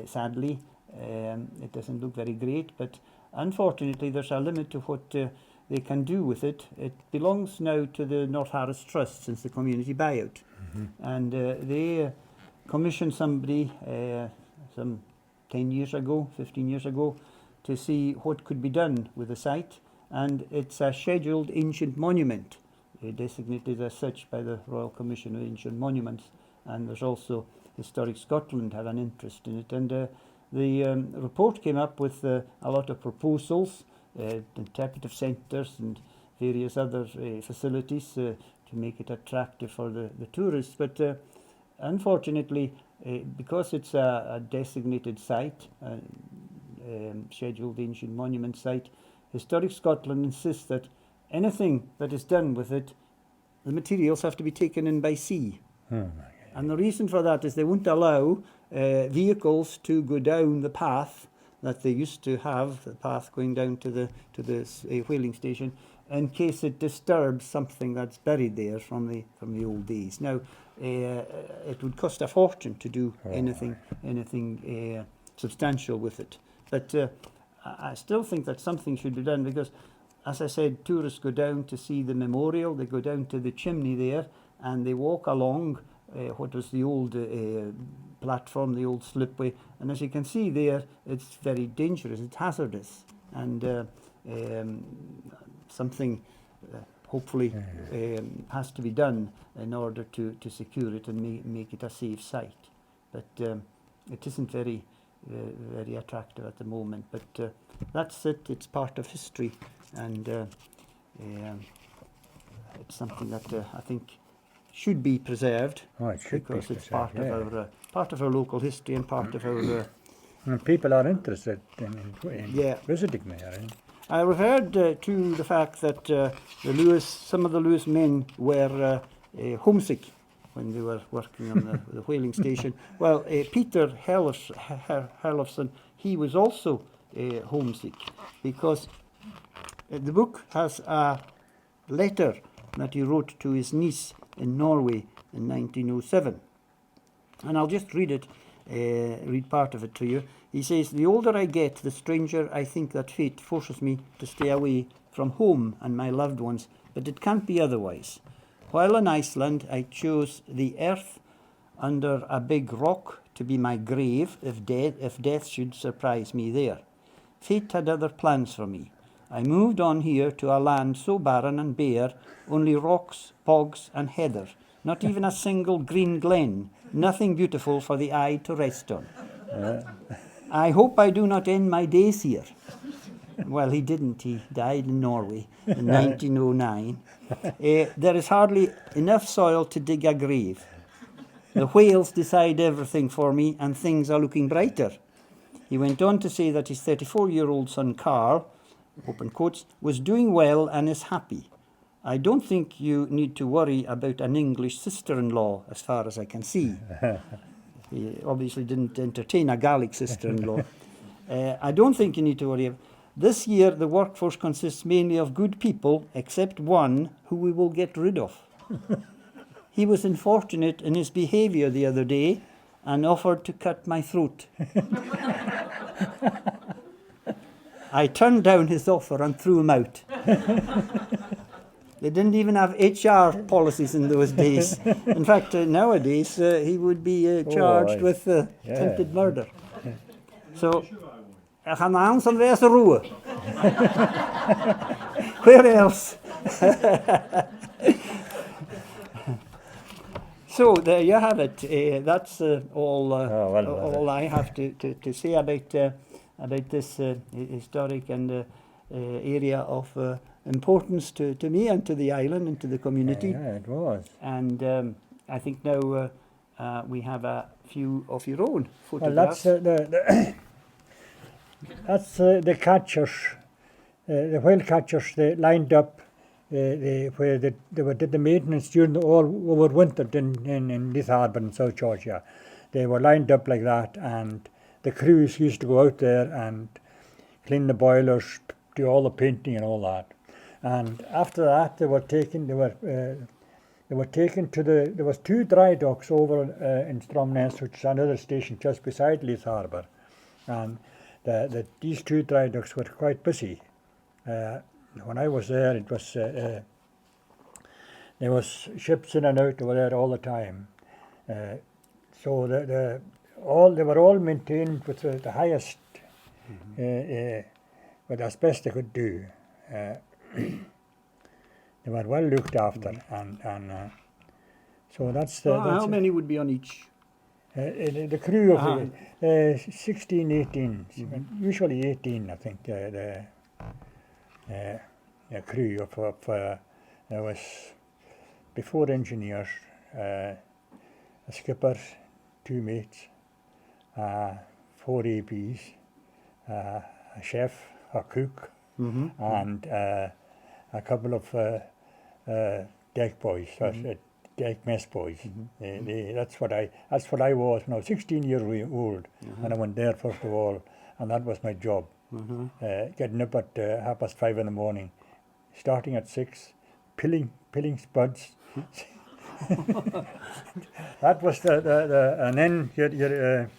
Sadly, it doesn't look very great, but unfortunately there's a limit to what they can do with it. It belongs now to the North Harris Trust since the community buyout. And they commissioned somebody some 10 years ago, 15 years ago, to see what could be done with the site. And it's a scheduled ancient monument, designated as such by the Royal Commission of Ancient Monuments. And there's also Historic Scotland have an interest in it. And the report came up with a lot of proposals, interpretive centres and various other facilities to make it attractive for the tourists. But unfortunately, because it's a designated site, scheduled ancient monument site, Historic Scotland insists that anything that is done with it, the materials have to be taken in by sea. And the reason for that is they won't allow vehicles to go down the path that they used to have, the path going down to the whaling station, in case it disturbs something that's buried there from the old days. Now, it would cost a fortune to do anything substantial with it. But I still think that something should be done because, as I said, tourists go down to see the memorial, they go down to the chimney there, and they walk along what was the old platform, the old slipway. And as you can see there, it's very dangerous, it's hazardous. And something hopefully has to be done in order to secure it and make it a safe site. But it isn't very attractive at the moment. But that's it, it's part of history. And it's something that I think should be preserved. Oh, it should because be it's preserved, part of our local history and part of our. And people are interested in visiting there. I referred to the fact that some of the Lewis men were homesick when they were working on the whaling station. Well, Peter Herlofsson, he was also homesick because the book has a letter that he wrote to his niece in Norway in 1907. And I'll just read part of it to you. He says, "The older I get, the stranger I think that fate forces me to stay away from home and my loved ones, but it can't be otherwise. While in Iceland, I chose the earth under a big rock to be my grave if death should surprise me there. Fate had other plans for me. I moved on here to a land so barren and bare, only rocks, bogs and heather, not even a single green glen, nothing beautiful for the eye to rest on. I hope I do not end my days here." Well, he didn't. He died in Norway in 1909. "There is hardly enough soil to dig a grave. The whales decide everything for me and things are looking brighter." He went on to say that his 34-year-old son Carl, open quotes, was doing well and is happy. "I don't think you need to worry about an English sister-in-law as far as I can see." He obviously didn't entertain a Gaelic sister-in-law. "I don't think you need to worry. This year the workforce consists mainly of good people, except one who we will get rid of. He was unfortunate in his behaviour the other day and offered to cut my throat. I turned down his offer and threw him out." They didn't even have HR policies in those days. In fact, nowadays he would be charged with attempted murder. So, ik ga naar ons en wees de roe. Where else? So there you have it. That's all I have to say about this historic and area of importance to me and to the island and to the community. Yeah, it was. And I think now we have a few of your own Well, photographs. that's the catchers, the whale catchers. They lined up where they did the maintenance during over winter in Leith Harbour in South Georgia. They were lined up like that, and the crews used to go out there and clean the boilers, do all the painting and all that. And after that, they were taken to there was 2 dry docks over in Stromness, which is another station just beside Leith Harbour. And these 2 dry docks were quite busy. When I was there, it was there was ships in and out over there all the time. So they were all maintained with the highest, but as best they could do. They were well looked after, and so that's the. How many would be on each? The crew of 16, 18, usually 18, I think. The crew of there was before engineers, a skipper, 2 mates, 4 ABs, a chef, a cook, and a couple of deck boys, deck mess boys. That's what I was when I was 16 years old, and I went there first of all, and that was my job. Getting up at 5:30 in the morning, starting at 6, pilling spuds. That was and then you're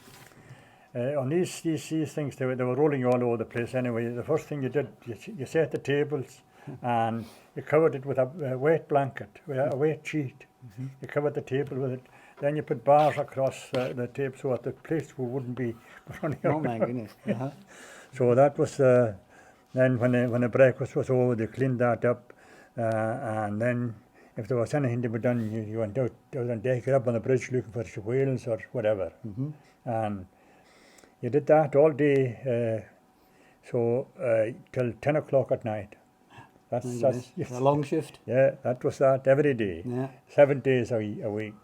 on these things, they were rolling all over the place anyway. The first thing you did, you set the tables and you covered it with a wet blanket, with a wet sheet. You covered the table with it. Then you put bars across the tape so that the plates wouldn't be running Oh around. my goodness. So that was, then when the breakfast was over, they cleaned that up. And then if there was anything to be done, you went out on deck, up on the bridge looking for whales or whatever. And you did that all day, till 10 o'clock at night. That's a long shift. Yeah, that was that every day. Yeah. 7 days a week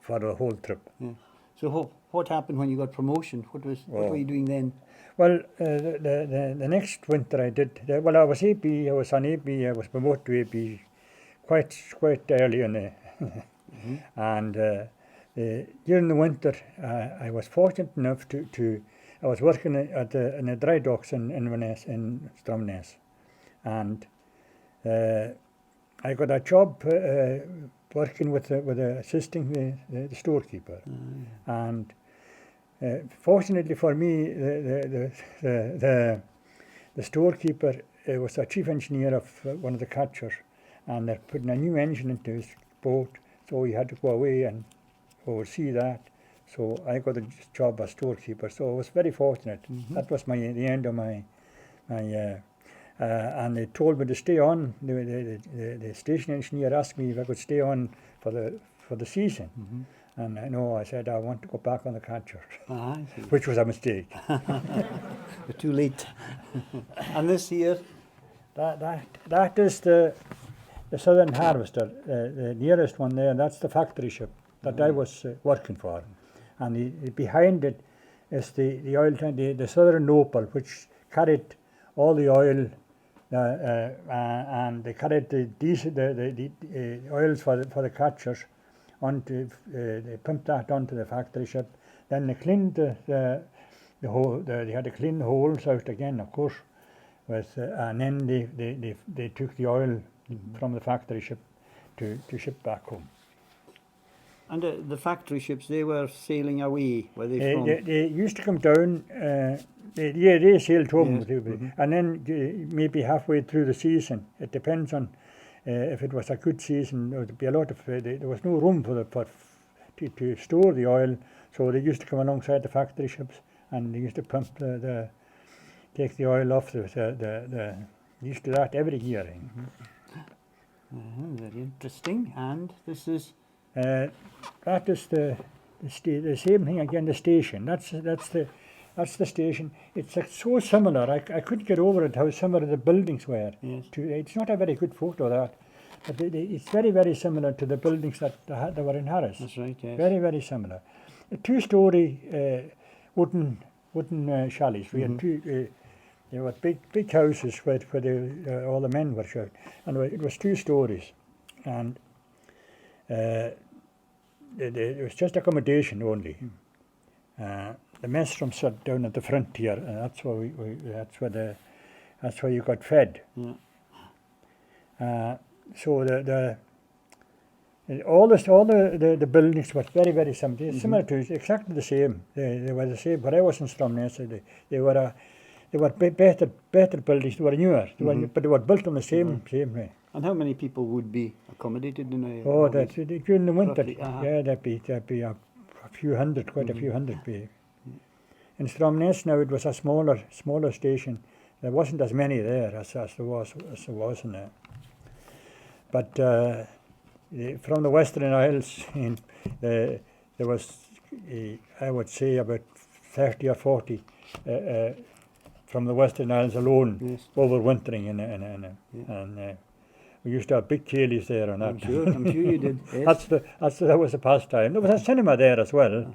for the whole trip. Yeah. So what happened when you got promotion? What were you doing then? Well, the next winter I did. I was AB. I was on AB. I was promoted to AB quite early in the. And during the winter, I was fortunate enough to. I was working in the dry docks in Stromness, and I got a job working with assisting the storekeeper, and fortunately for me, the storekeeper was a chief engineer of one of the catchers, and they're putting a new engine into his boat, so he had to go away and oversee that. So I got a job as storekeeper, so I was very fortunate. That was the end of my and they told me to stay on. The station engineer asked me if I could stay on for the season, and I said I want to go back on the catcher, which was a mistake. But too late. And this here, that is the Southern Harvester, the nearest one there. That's the factory ship that I was working for. And behind it is the oil tank, the Southern Opal, which carried all the oil, and they carried the oils for the catchers onto. They pumped that onto the factory ship. Then they cleaned the hole. They had to clean the holes out again, of course, and then they took the oil from the factory ship to ship back home. and the factory ships, they were sailing away. Were they from? They used to come down. They sailed home, Yes. and then maybe halfway through the season. It depends on if it was a good season. There would be a lot of. There was no room to store the oil, so they used to come alongside the factory ships, and they used to pump take the oil off they used to do that every year. Very interesting. And this is That is the same thing again. The station. That's the station. It's so similar. I couldn't get over it how similar the buildings were. Yes. It's not a very good photo of that, But it's very, very similar to the buildings that were in Harris. That's right, yes. Very, very similar. A two-story wooden chalets. We had two. There were big houses where all the men were shot, and it was 2 stories, and it was just accommodation only. The mess room sat down at the front here, and that's where you got fed. Yeah. So all the buildings were very, very similar. Similar to exactly the same. They were the same. But I was in Stornoway, they were better buildings. They were newer, but they were built on the same way. And how many people would be accommodated in a? Oh, during the winter, Roughly, there'd be a few hundred, quite a few hundred. In Stornoway now it was a smaller station. There wasn't as many there as there was in there. But from the Western Isles, there was, I would say, about 30 or 40 from the Western Isles alone, Yes. overwintering, and we used to have big ceilidhs there and that. I'm sure you did. Yes. That was a pastime. There was a cinema there as well,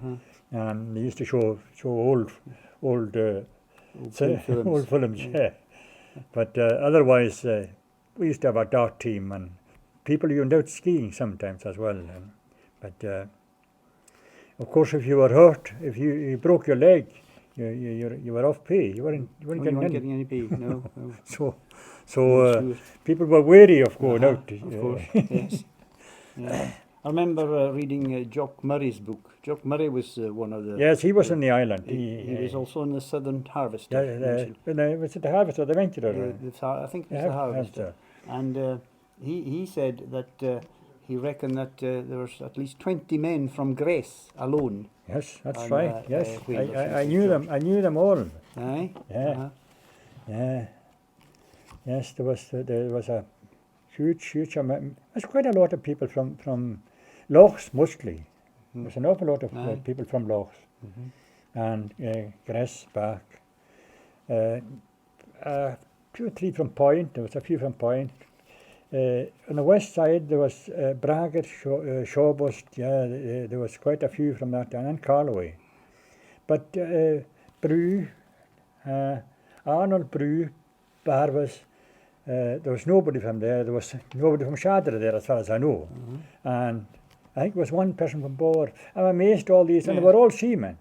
and they used to show old films. Yeah. But otherwise, we used to have a dart team, and people went out skiing sometimes as well. But of course, if you were hurt, if you broke your leg, you were off pay. You weren't getting any pay. No. So Sure. people were wary of going out. Of course, yes. Yeah. I remember reading Jock Murray's book. Jock Murray was one of the... Yes, he was on the island. He was also in the Southern Harvester. Was it the Harvester or the Venturer? I think it was the Harvester. And he said that he reckoned that there was at least 20 men from Grace alone. Yes, that's right. Yes, I knew them. I knew them all. Aye? Yeah. Yeah. Yes, there was a huge amount. There's quite a lot of people from Lochs mostly. There's an awful lot of people from Lochs. And Gress back. 2 or 3 from Point. There was a few from Point. On the west side there was Braggart, Shawbust. Yeah, there was quite a few from that, and Carloway. But Brew, Arnold Brew, Barbas. There was nobody from there. There was nobody from Shadra there, as far as I know. And I think there was one person from Bor. I'm amazed all these, and they were all seamen.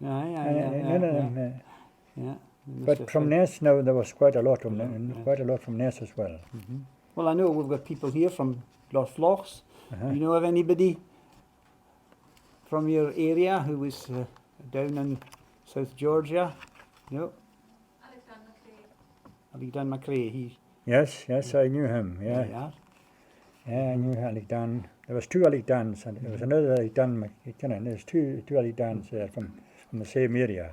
Yeah. But from Ness now, there was quite a lot from Ness as well. Well, I know we've got people here from Loch Lochs. Do you know of anybody from your area who was down in South Georgia? No? Alexander McRae. Yes, I knew him. Yeah, I knew Alec Dan. There was 2 Alec Dans, and there was another Alec Dan. There's two Alec Dans there from the same area.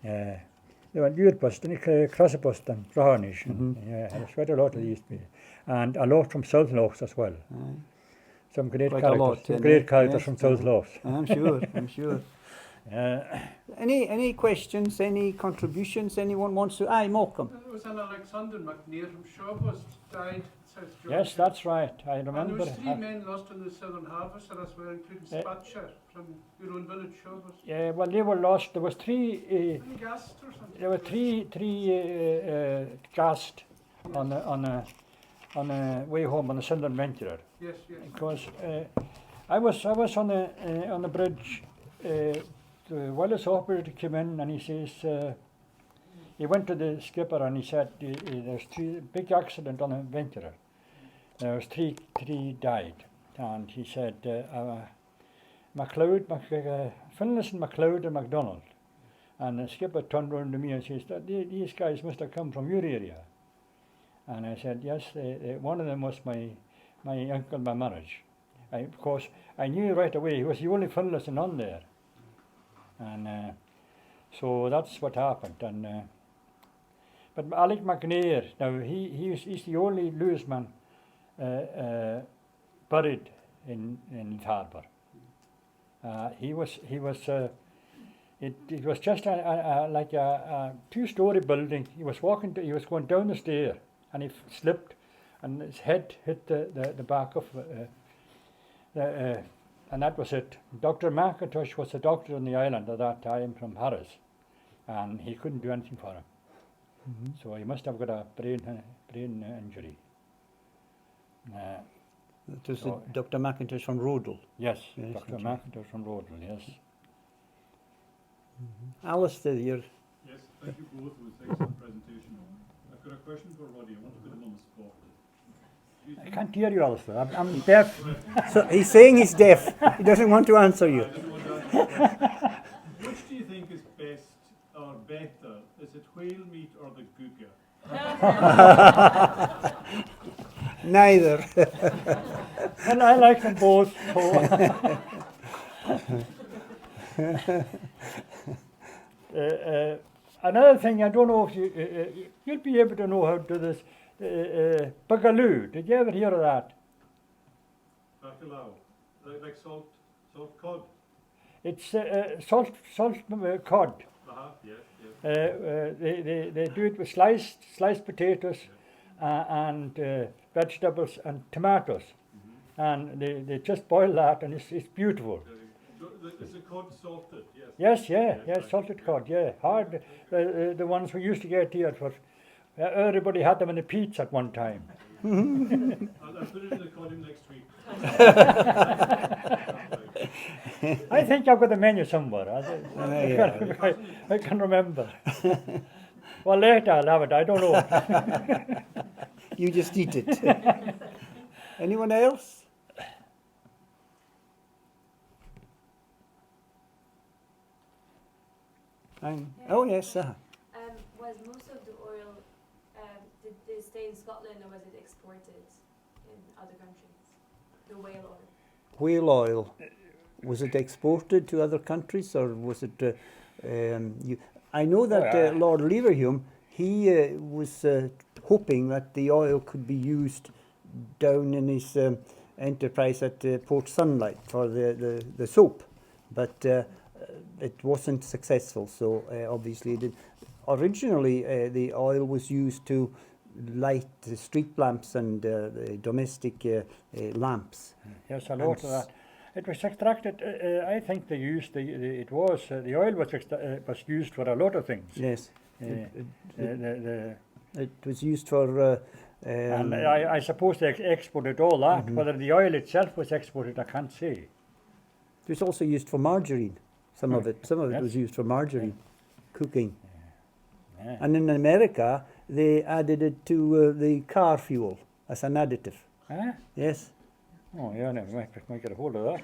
They were Urbust and Crossbust and Rahanish. Yeah, there's quite a lot of these people, and a lot from South Lochs as well. Some great characters, from South Lochs. I'm sure. Any questions, any contributions anyone wants to? Aye, Malcolm. There was an Alexander McNair from Shawbust died in South Georgia. Yes, that's right. I remember. And there was 3 men lost in the Southern Harvester as well, including Spatcher from your own village, Shawbust. Yeah, well, they were lost. There was 3. Gassed or something. There were three gassed on the way home on the Southern Venturer. Yes. Because I was on the bridge. The wireless operator came in and he says, he went to the skipper and he said, there's 3 big accident on the Venturer. There was 3 died, and he said, Finlayson, MacLeod and MacDonald. And the skipper turned around to me and says, these guys must have come from your area. And I said, yes, one of them was my uncle by marriage. Of course, I knew right away he was the only Finlayson on there. And so that's what happened. And but Alec McNair, now he's the only Lewisman buried in Leith Harbour. It was just like a 2-story building. He was going down the stair, and he slipped and his head hit the back of and that was it. Dr. McIntosh was a doctor on the island at that time from Harris, and he couldn't do anything for him. So he must have got a brain injury. It was So- Dr. McIntosh from Rodel. Yes, Yes, Dr. that's right. McIntosh from Rodel, yes. Alistair, you're Yes, thank you both. It was an excellent presentation. I've got a question for Roddy. I want to put him on the spot. Do you I think can't hear you, Alistair. I'm deaf. so he's saying he's deaf. He doesn't want to answer you. I didn't want to ask the question. Which do you think is best or better? Is it whale meat or the guga? Neither. Well, I like them both. So. Another thing, I don't know if you'll be able to know how to do this. Bagaloo, did you ever hear of that? Bacalao. Like salt cod. It's salt cod. Yes, yes. They do it with sliced potatoes and vegetables and tomatoes, and they just boil that, and it's beautiful. Is the cod salted? Yes. Yes, Yes, right. salted cod, yeah, hard. The ones we used to get here for everybody had them in a pizza at one time. I'll put it in the column next week. I think I've got the menu somewhere. Yeah. I can remember. Well, later I'll have it. I don't know. You just eat it. Anyone else? Oh yes, Was most of the oil, did they stay in Scotland or was it exported in other countries? The whale oil. whale oil. Was it exported to other countries, or was it? I know that Lord Leverhulme, he was hoping that the oil could be used down in his enterprise at Port Sunlight for the soap, but it wasn't successful. So obviously, it did. Originally the oil was used to light the street lamps and the domestic lamps. Yes, a lot of that. It was extracted. I think they used the oil was used for a lot of things. Yes, The it was used for. and I suppose they exported all that. Whether the oil itself was exported, I can't say. It was also used for margarine. Some of it Yes. was used for margarine, cooking. Yeah. And in America, they added it to the car fuel as an additive. Huh? Yes, Oh, yeah, no, might get a hold of that.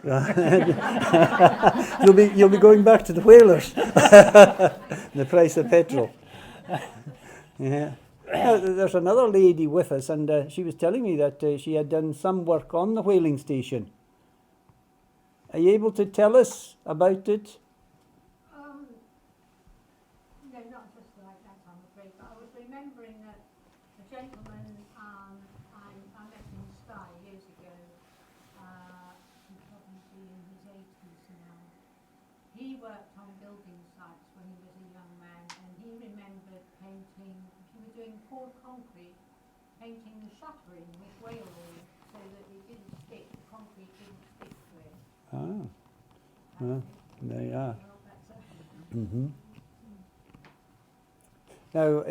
you'll be going back to the whalers. The price of petrol. Yeah. Now, there's another lady with us, and she was telling me that she had done some work on the whaling station. Are you able to tell us about it? No, not just like that, I'm afraid, but I was remembering that a gentleman I met in Skye years ago, he'd probably be in his 80s now. He worked on building sites when he was a young man, and he remembered painting, he was doing poured concrete, painting the shuttering with whale oil so that it didn't stick, the concrete didn't stick to it. Ah, well, there you are. Mm-hmm. Now,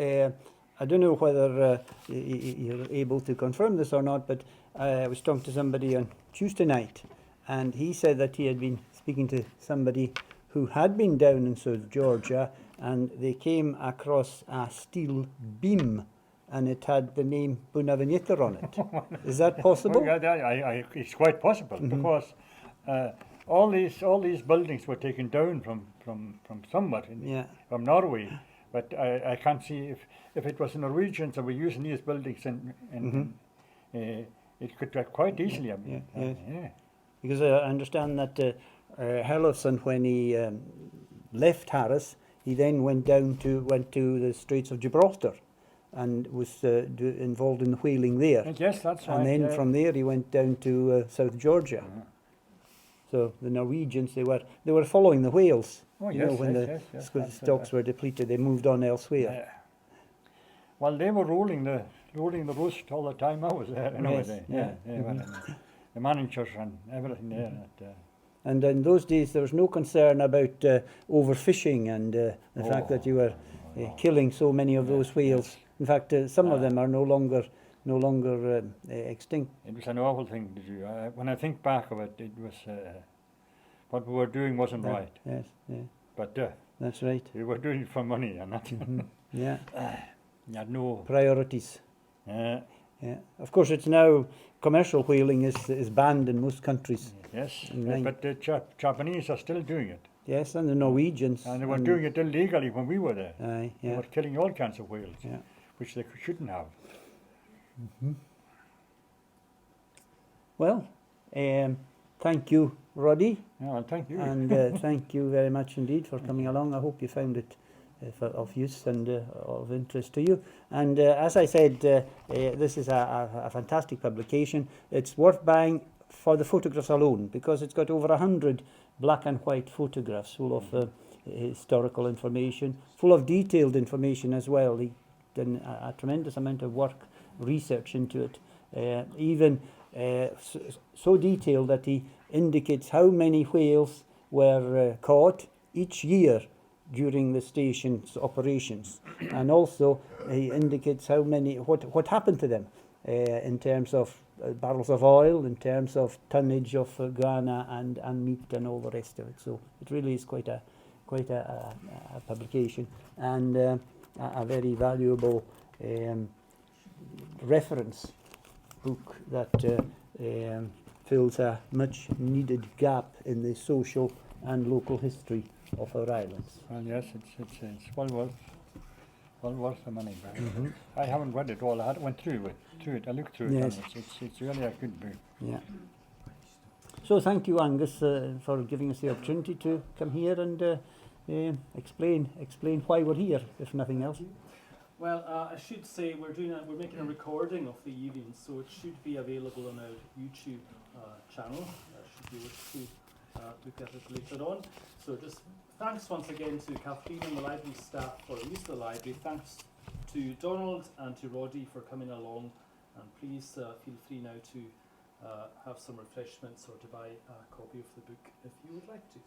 I don't know whether you're able to confirm this or not, but I was talking to somebody on Tuesday night, and he said that he had been speaking to somebody who had been down in South Georgia, and they came across a steel beam, and it had the name Bunavoneader on it. Is that possible? Oh, yeah, it's quite possible because all these buildings were taken down from somewhere from Norway. But I can't see if it was Norwegians that were using these buildings, it could quite easily have been. Yeah. Because I understand that Herlufsen, when he left Harris, he then went to the Straits of Gibraltar, and was involved in the whaling there. Yes, that's right. And then from there he went down to South Georgia. So the Norwegians, they were following the whales. Oh, You know, yes, when yes, the stocks were depleted, they moved on elsewhere. Well, they were ruling the loading the roost all the time I was there. Anyway, Yes, yeah. well, the managers and everything there. And in those days, there was no concern about overfishing and the fact that you were killing so many of those whales. In fact, some of them are no longer extinct. It was an awful thing to do. When I think back of it, it was what we were doing wasn't right. Yes, yeah. But That's right. we were doing it for money and that. Yeah. You had no Priorities. Yeah. Yeah. Of course, it's now commercial whaling is banned in most countries. Yes, Right. but the Japanese are still doing it. Yes, and the Norwegians. And they were doing it illegally when we were there. Aye, They yeah. were killing all kinds of whales, Yeah. which they shouldn't have. Well, thank you, Roddy, Yeah, well, thank you. and thank you very much indeed for coming along. I hope you found it of use and of interest to you. And as I said, this is a fantastic publication. It's worth buying for the photographs alone, because it's got over 100 black and white photographs full of historical information, full of detailed information as well. He done a tremendous amount of work, research into it, even so detailed that he indicates how many whales were caught each year during the station's operations, and also he indicates how many, what happened to them in terms of barrels of oil, in terms of tonnage of guana and meat and all the rest of it. So it really is quite a publication, and a very valuable reference book that fills a much needed gap in the social and local history of our islands. Well, yes, it's well worth the money. I haven't read it all. I went through it. I looked through it. Yes. And it's really a good book. Yeah. So thank you, Angus, for giving us the opportunity to come here and explain why we're here, if nothing else. Well, I should say we're making a recording of the evening, so it should be available on our YouTube channel. I should be able to look at it later on. So just thanks once again to Kathleen and the library staff for use of the library. Thanks to Donald and to Roddy for coming along, and please feel free now to have some refreshments or to buy a copy of the book if you would like to.